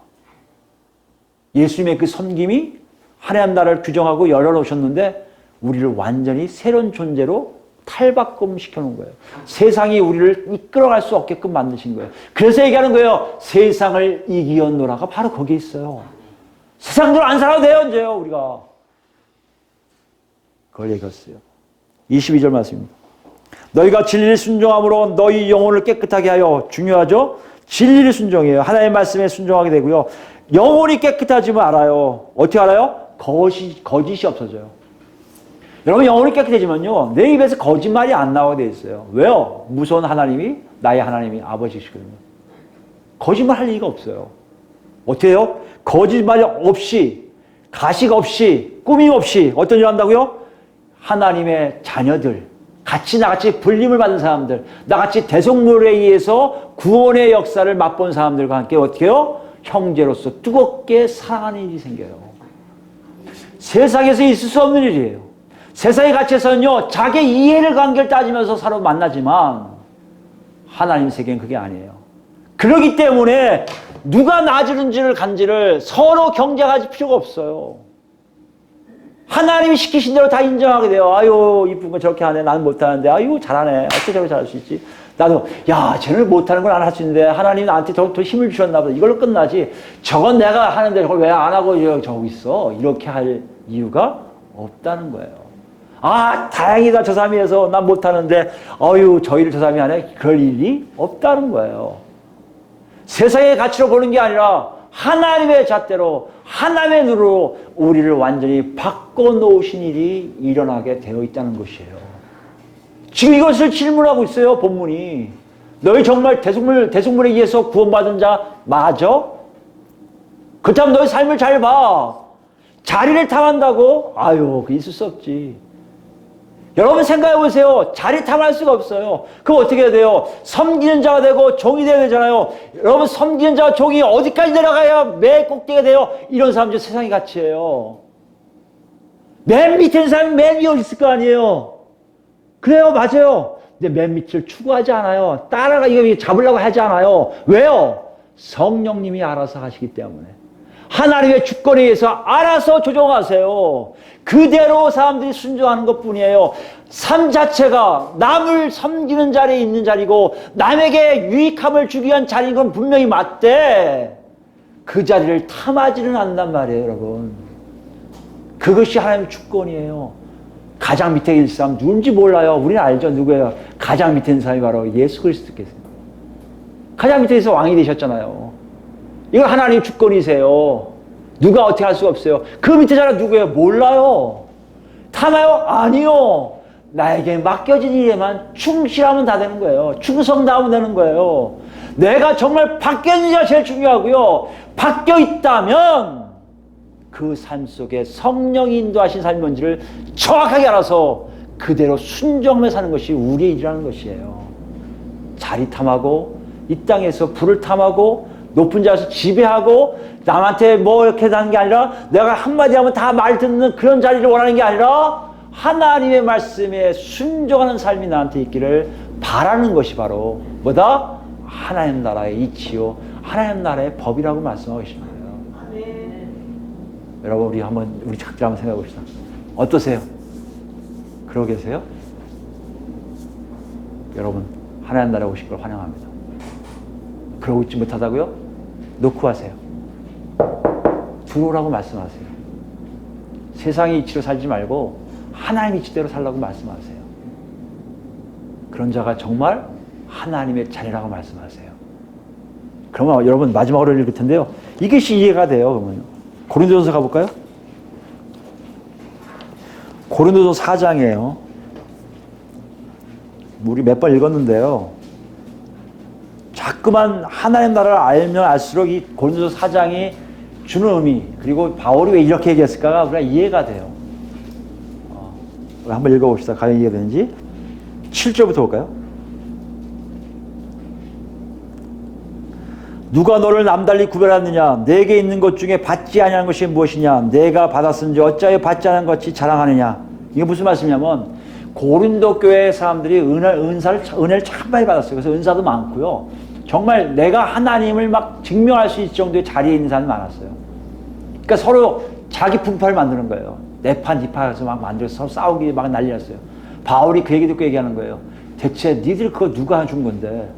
S1: 예수님의 그 섬김이 하나님 나라를 규정하고 열어놓으셨는데 우리를 완전히 새로운 존재로 탈바꿈 시켜놓은 거예요. 세상이 우리를 이끌어갈 수 없게끔 만드신 거예요. 그래서 얘기하는 거예요. 세상을 이기었노라가 바로 거기에 있어요. 세상대로 안 살아도 돼요, 이제요, 우리가. 그걸 얘기했어요. 22절 말씀입니다. 너희가 진리를 순종함으로 너희 영혼을 깨끗하게 하여, 중요하죠? 진리를 순종해요. 하나님의 말씀에 순종하게 되고요. 영혼이 깨끗해지면 알아요. 어떻게 알아요? 거짓이 없어져요. 여러분 영혼이 깨끗해지면요, 내 입에서 거짓말이 안 나오게 돼 있어요. 왜요? 무서운 하나님이 나의 하나님이 아버지시거든요. 거짓말 할 리가 없어요. 어떻게 해요? 거짓말이 없이, 가식 없이, 꾸밈 없이 어떤 일을 한다고요? 하나님의 자녀들, 같이 나같이 불림을 받은 사람들, 나같이 대속물에 의해서 구원의 역사를 맛본 사람들과 함께 어떻게 해요? 형제로서 뜨겁게 사랑하는 일이 생겨요. 세상에서 있을 수 없는 일이에요. 세상의 가치에서는요, 자기 이해를 관계를 따지면서 서로 만나지만 하나님 세계는 그게 아니에요. 그렇기 때문에 누가 나아지는지를 간지를 서로 경쟁할 필요가 없어요. 하나님이 시키신 대로 다 인정하게 돼요. 아유, 이쁜 거 저렇게 하네. 나는 못하는데. 아유, 잘하네. 어떻게 저렇게 잘할 수 있지? 나도, 야, 쟤는 못하는 걸 안 할 수 있는데 하나님이 나한테 더 힘을 주셨나 보다. 이걸로 끝나지. 저건 내가 하는데 저걸 왜 안 하고 저기 있어? 이렇게 할 이유가 없다는 거예요. 아, 다행이다. 저 사람이 해서 난 못하는데 어유, 저 일을 저 사람이 하네. 그럴 일이 없다는 거예요. 세상의 가치로 보는 게 아니라 하나님의 잣대로, 하나님의 눈으로 우리를 완전히 바꿔놓으신 일이 일어나게 되어 있다는 것이에요. 지금 이것을 질문하고 있어요, 본문이. 너희 정말 대속물에 의해서 구원받은 자 맞아? 그렇다면 너희 삶을 잘 봐. 자리를 탐한다고? 아유, 그 있을 수 없지. 여러분 생각해 보세요. 자리 탐할 수가 없어요. 그럼 어떻게 해야 돼요? 섬기는 자가 되고 종이 되어야 되잖아요. 여러분 섬기는 자와 종이 어디까지 내려가야 매 꼭대기가 돼요? 이런 사람들 세상의 가치예요. 맨 밑에 있는 사람이 맨 위에 있을 거 아니에요. 그래요, 맞아요. 근데 맨 밑을 추구하지 않아요. 따라가 이거 잡으려고 하지 않아요. 왜요? 성령님이 알아서 하시기 때문에. 하나님의 주권에 의해서 알아서 조정하세요. 그대로 사람들이 순종하는 것뿐이에요. 삶 자체가 남을 섬기는 자리에 있는 자리고 남에게 유익함을 주기 위한 자리인 건 분명히 맞대. 그 자리를 탐하지는 않는단 말이에요, 여러분. 그것이 하나님의 주권이에요. 가장 밑에 있는 사람 누군지 몰라요. 우리는 알죠, 누구예요? 가장 밑에 있는 사람이 바로 예수 그리스도께서. 가장 밑에서 왕이 되셨잖아요. 이건 하나님 주권이세요. 누가 어떻게 할 수가 없어요. 그 밑에 자는 누구예요? 몰라요. 탐하요? 아니요. 나에게 맡겨진 일에만 충실하면 다 되는 거예요. 충성다하면 되는 거예요. 내가 정말 바뀌어 있는지가 제일 중요하고요. 바뀌어 있다면 그 삶 속에 성령이 인도하신 삶이 뭔지를 정확하게 알아서 그대로 순종하며 사는 것이 우리의 일이라는 것이에요. 자리 탐하고 이 땅에서 부를 탐하고 높은 자에서 지배하고 남한테 뭐 이렇게 하는 게 아니라 내가 한마디 하면 다 말 듣는 그런 자리를 원하는 게 아니라 하나님의 말씀에 순종하는 삶이 나한테 있기를 바라는 것이 바로 뭐다? 하나님 나라의 이치요 하나님 나라의 법이라고 말씀하고 계신 거예요. 여러분 우리 각자 한번 생각해 봅시다. 어떠세요? 그러고 계세요? 여러분 하나님 나라에 오실 걸 환영합니다. 그러고 있지 못하다고요? 놓고 하세요. 들어오라고 말씀하세요. 세상의 이치로 살지 말고 하나님의 이치대로 살라고 말씀하세요. 그런 자가 정말 하나님의 자녀라고 말씀하세요. 그러면 여러분 마지막으로 읽을 텐데요. 이것이 이해가 돼요. 그러면 고린도전서 가볼까요? 고린도전서 4장이에요. 우리 몇 번 읽었는데요. 자꾸만 하나님 나라를 알면 알수록 이 고린도서 4장이 주는 의미, 그리고 바울이 왜 이렇게 얘기했을까가 우리가 이해가 돼요. 한번 읽어봅시다. 과연 이해가 되는지. 7절부터 볼까요? 누가 너를 남달리 구별하느냐? 내게 있는 것 중에 받지 아니하는 것이 무엇이냐? 내가 받았은지 어찌하여 받지 않은 것이 자랑하느냐? 이게 무슨 말씀이냐면 고린도 교회 사람들이 은혜를 참 많이 받았어요. 그래서 은사도 많고요. 정말 내가 하나님을 막 증명할 수 있을 정도의 자리에 있는 사람이 많았어요. 그러니까 서로 자기 분파를 만드는 거예요. 내 판, 네 판에서 막 만들어서 서로 싸우기 막 난리 났어요. 바울이 그 얘기 듣고 얘기하는 거예요. 대체 니들 그거 누가 준 건데?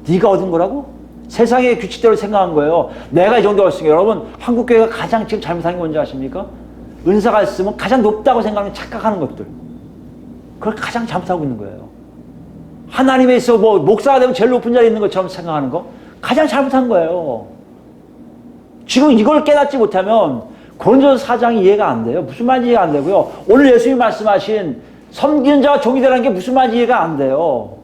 S1: 네가 얻은 거라고? 세상의 규칙대로 생각한 거예요. 내가 이 정도 얻었으니까. 여러분, 한국교회가 가장 지금 잘못한 게 뭔지 아십니까? 은사가 있으면 가장 높다고 생각하는 착각하는 것들. 그걸 가장 잘못하고 있는 거예요. 하나님에 있어 뭐 목사가 되면 제일 높은 자리에 있는 것처럼 생각하는 거 가장 잘못한 거예요. 지금 이걸 깨닫지 못하면 고린도서 4장이 이해가 안 돼요. 무슨 말인지 이해가 안 되고요. 오늘 예수님이 말씀하신 섬기는 자와 종이 되라는 게 무슨 말인지 이해가 안 돼요.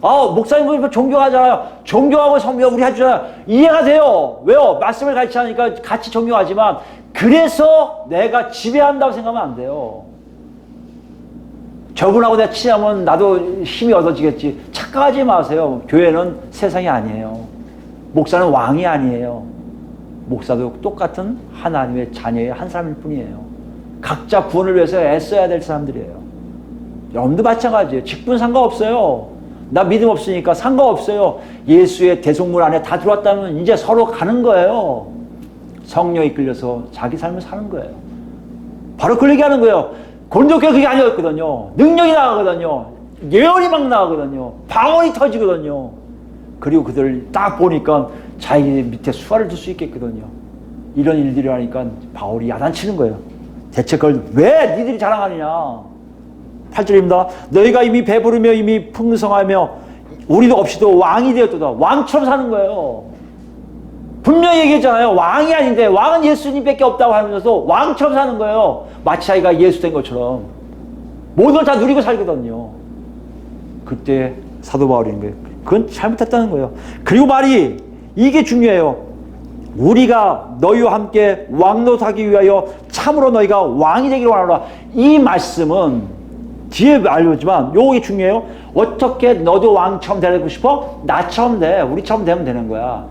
S1: 목사님 존경하잖아요. 존경하고 섬기고 우리 해주잖아요. 이해가 돼요. 왜요? 말씀을 같이 하니까 같이 존경하지만 그래서 내가 지배한다고 생각하면 안 돼요. 저분하고 내가 친하면 나도 힘이 얻어지겠지. 착각하지 마세요. 교회는 세상이 아니에요. 목사는 왕이 아니에요. 목사도 똑같은 하나님의 자녀의 한 사람일 뿐이에요. 각자 구원을 위해서 애써야 될 사람들이에요. 여러분도 마찬가지예요. 직분 상관없어요. 나 믿음 없으니까 상관없어요. 예수의 대속물 안에 다 들어왔다면 이제 서로 가는 거예요. 성령에 이끌려서 자기 삶을 사는 거예요. 바로 그 얘기하는 거예요. 고린도교회 그게 아니었거든요. 능력이 나가거든요. 예언이 막 나가거든요. 방언이 터지거든요. 그리고 그들을 딱 보니까 자기 밑에 수화를 둘 수 있겠거든요. 이런 일들이 하니까 바울이 야단치는 거예요. 대체 그걸 왜 니들이 자랑하느냐. 8절입니다. 너희가 이미 배부르며 이미 풍성하며 우리도 없이도 왕이 되었도다. 왕처럼 사는 거예요. 분명히 얘기했잖아요. 왕이 아닌데 왕은 예수님밖에 없다고 하면서 왕처럼 사는 거예요. 마치 자기가 예수 된 것처럼. 모든 걸 다 누리고 살거든요. 그때 사도 바울인 거예요. 그건 잘못했다는 거예요. 그리고 말이 이게 중요해요. 우리가 너희와 함께 왕노하기 위하여 참으로 너희가 왕이 되기를 원하노라. 이 말씀은 뒤에 알려지만 요게 중요해요. 어떻게 너도 왕처럼 되고 싶어? 나처럼 돼. 우리처럼 되면 되는 거야.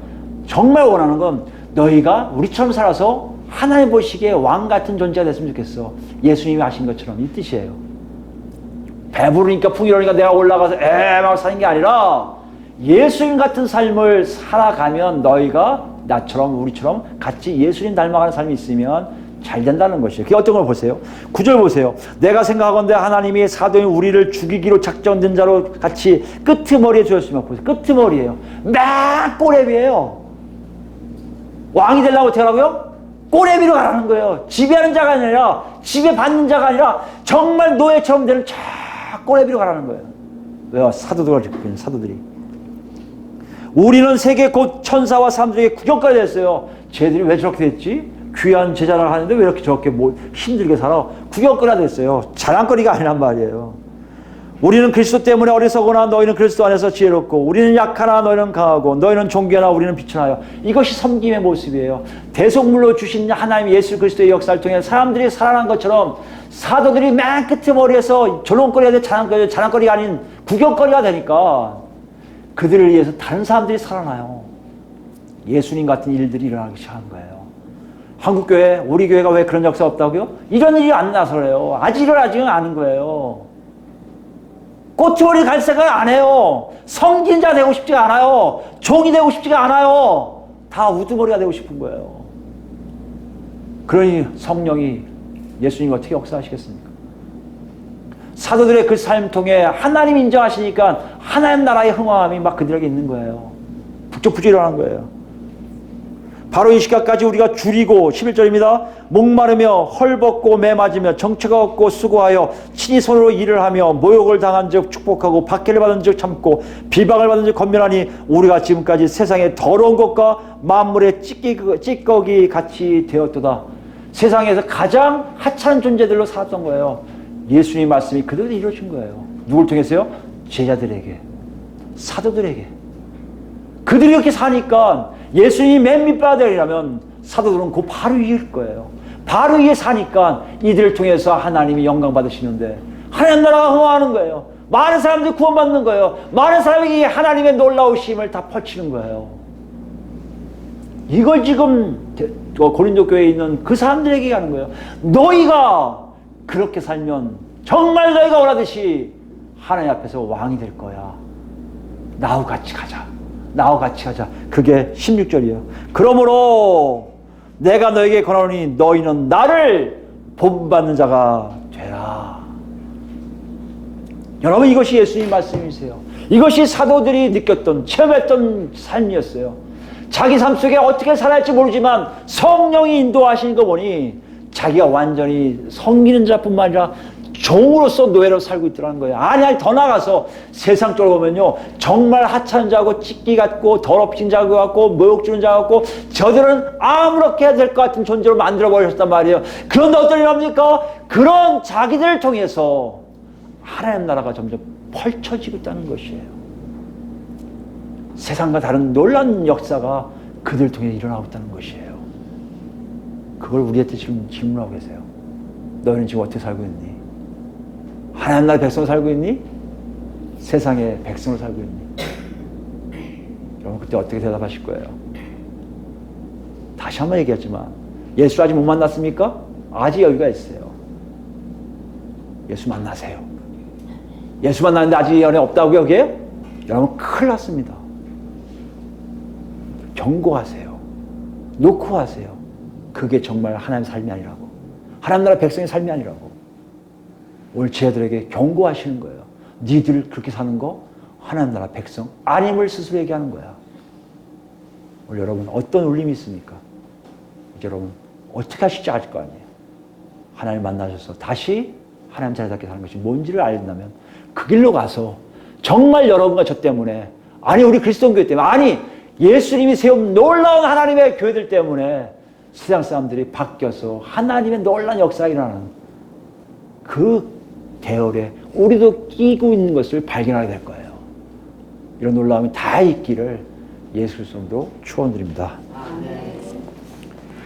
S1: 정말 원하는 건 너희가 우리처럼 살아서 하나님 보시기에 왕 같은 존재가 됐으면 좋겠어. 예수님이 하신 것처럼 이 뜻이에요. 배부르니까 풍요로우니까 내가 올라가서 막 사는 게 아니라 예수님 같은 삶을 살아가면 너희가 나처럼 우리처럼 같이 예수님 닮아가는 삶이 있으면 잘 된다는 것이에요. 그게 어떤 걸 보세요. 9절 보세요. 내가 생각하건대 하나님이 사도인 우리를 죽이기로 작정된 자로 같이 끄트머리에 주었으면 보세요. 끄트머리예요. 막 꼬레비예요. 왕이 되려고 되라고요? 꼬레비로 가라는 거예요. 지배하는 자가 아니라 지배받는 자가 아니라 정말 노예처럼 되는 저 꼬레비로 가라는 거예요. 왜요? 사도들이. 우리는 세계 곧 천사와 사람들에게 구경거리 됐어요. 쟤들이 왜 저렇게 됐지? 귀한 제자를 하는데 왜 이렇게 저렇게 힘들게 살아? 구경거리가 됐어요. 자랑거리가 아니란 말이에요. 우리는 그리스도 때문에 어리석거나 너희는 그리스도 안에서 지혜롭고 우리는 약하나 너희는 강하고 너희는 존귀하나 우리는 비천하여. 이것이 섬김의 모습이에요. 대속물로 주신 하나님 예수 그리스도의 역사를 통해 사람들이 살아난 것처럼 사도들이 맨 끄트머리에서 조롱거리가 돼 자랑거리가 아닌 구경거리가 되니까 그들을 위해서 다른 사람들이 살아나요. 예수님 같은 일들이 일어나기 시작한 거예요. 한국교회, 우리 교회가 왜 그런 역사 없다고요? 이런 일이 안 나서 그래요. 아직 일어나지는 않은 거예요. 꼬투머리 갈 생각 안 해요. 성진자 되고 싶지가 않아요. 종이 되고 싶지가 않아요. 다 우두머리가 되고 싶은 거예요. 그러니 성령이 예수님이 어떻게 역사하시겠습니까? 사도들의 그 삶 통해 하나님 인정하시니까 하나님 나라의 흥황함이 막 그들에게 있는 거예요. 북적북적일어나는 거예요. 바로 이 시각까지 우리가 줄이고 11절입니다. 목마르며 헐벗고 매맞으며 정처가 없고 수고하여 친히 손으로 일을 하며 모욕을 당한 즉 축복하고 박해를 받은 즉 참고 비방을 받은 즉 건면하니 우리가 지금까지 세상의 더러운 것과 만물의 찌꺼기 같이 되었도다. 세상에서 가장 하찮은 존재들로 살았던 거예요. 예수님 말씀이 그대로 이루어진 거예요. 누굴 통해서요? 제자들에게, 사도들에게. 그들이 이렇게 사니까 예수님이 맨 밑바닥이라면 사도들은 그 바로 위일 거예요. 바로 위에 사니까 이들을 통해서 하나님이 영광 받으시는데 하나님 나라가 흥하는 거예요. 많은 사람들이 구원받는 거예요. 많은 사람이 하나님의 놀라우심을 다 펼치는 거예요. 이걸 지금 고린도 교회에 있는 그 사람들에게 하는 거예요. 너희가 그렇게 살면 정말 너희가 원하듯이 하나님 앞에서 왕이 될 거야. 나하고 같이 가자. 나하고 같이 가자. 그게 16절이에요. 그러므로 내가 너에게 권하노니 너희는 나를 본받는 자가 되라. 여러분, 이것이 예수님 말씀이세요. 이것이 사도들이 느꼈던, 체험했던 삶이었어요. 자기 삶 속에 어떻게 살아야 할지 모르지만 성령이 인도하시는 거 보니 자기가 완전히 섬기는 자뿐만 아니라 종으로서 노예로 살고 있더라는 거예요. 아니, 더 나가서 세상적으로 보면요, 정말 하찮은 자고 찢기 같고 더럽힌 자 같고 모욕 주는 자 같고 저들은 아무렇게 해야 될 것 같은 존재로 만들어 버리셨단 말이에요. 그런데 어떤 일이 합니까? 그런 자기들을 통해서 하나님 나라가 점점 펼쳐지고 있다는 것이에요. 세상과 다른 놀라운 역사가 그들 통해 일어나고 있다는 것이에요. 그걸 우리한테 지금 질문하고 계세요. 너희는 지금 어떻게 살고 있니? 하나님 나라의 백성으로 살고 있니? 세상의 백성으로 살고 있니? 여러분, 그때 어떻게 대답하실 거예요? 다시 한번 얘기하지만 예수 아직 못 만났습니까? 아직 여기가 있어요. 예수 만나세요. 예수 만났는데 아직 연애 없다고 여기에요? 여러분, 큰일 났습니다. 경고하세요. 놓고 하세요. 그게 정말 하나님의 삶이 아니라고. 하나님 나라 백성의 삶이 아니라고. 오늘 쟤들에게 경고하시는 거예요. 니들 그렇게 사는 거 하나님 나라 백성 아님을 스스로 얘기하는 거야. 오늘 여러분 어떤 울림이 있습니까? 이제 여러분 어떻게 하실지 알 거 아니에요. 하나님 만나셔서 다시 하나님 자리답게 사는 것이 뭔지를 알린다면 그 길로 가서 정말 여러분과 저 때문에, 아니 우리 그리스도교회 때문에, 아니 예수님이 세운 놀라운 하나님의 교회들 때문에 세상 사람들이 바뀌어서 하나님의 놀라운 역사가 일어나는 그 대열에 우리도 끼고 있는 것을 발견하게 될 거예요. 이런 놀라움이 다 있기를 예수 그리스도로 축원드립니다.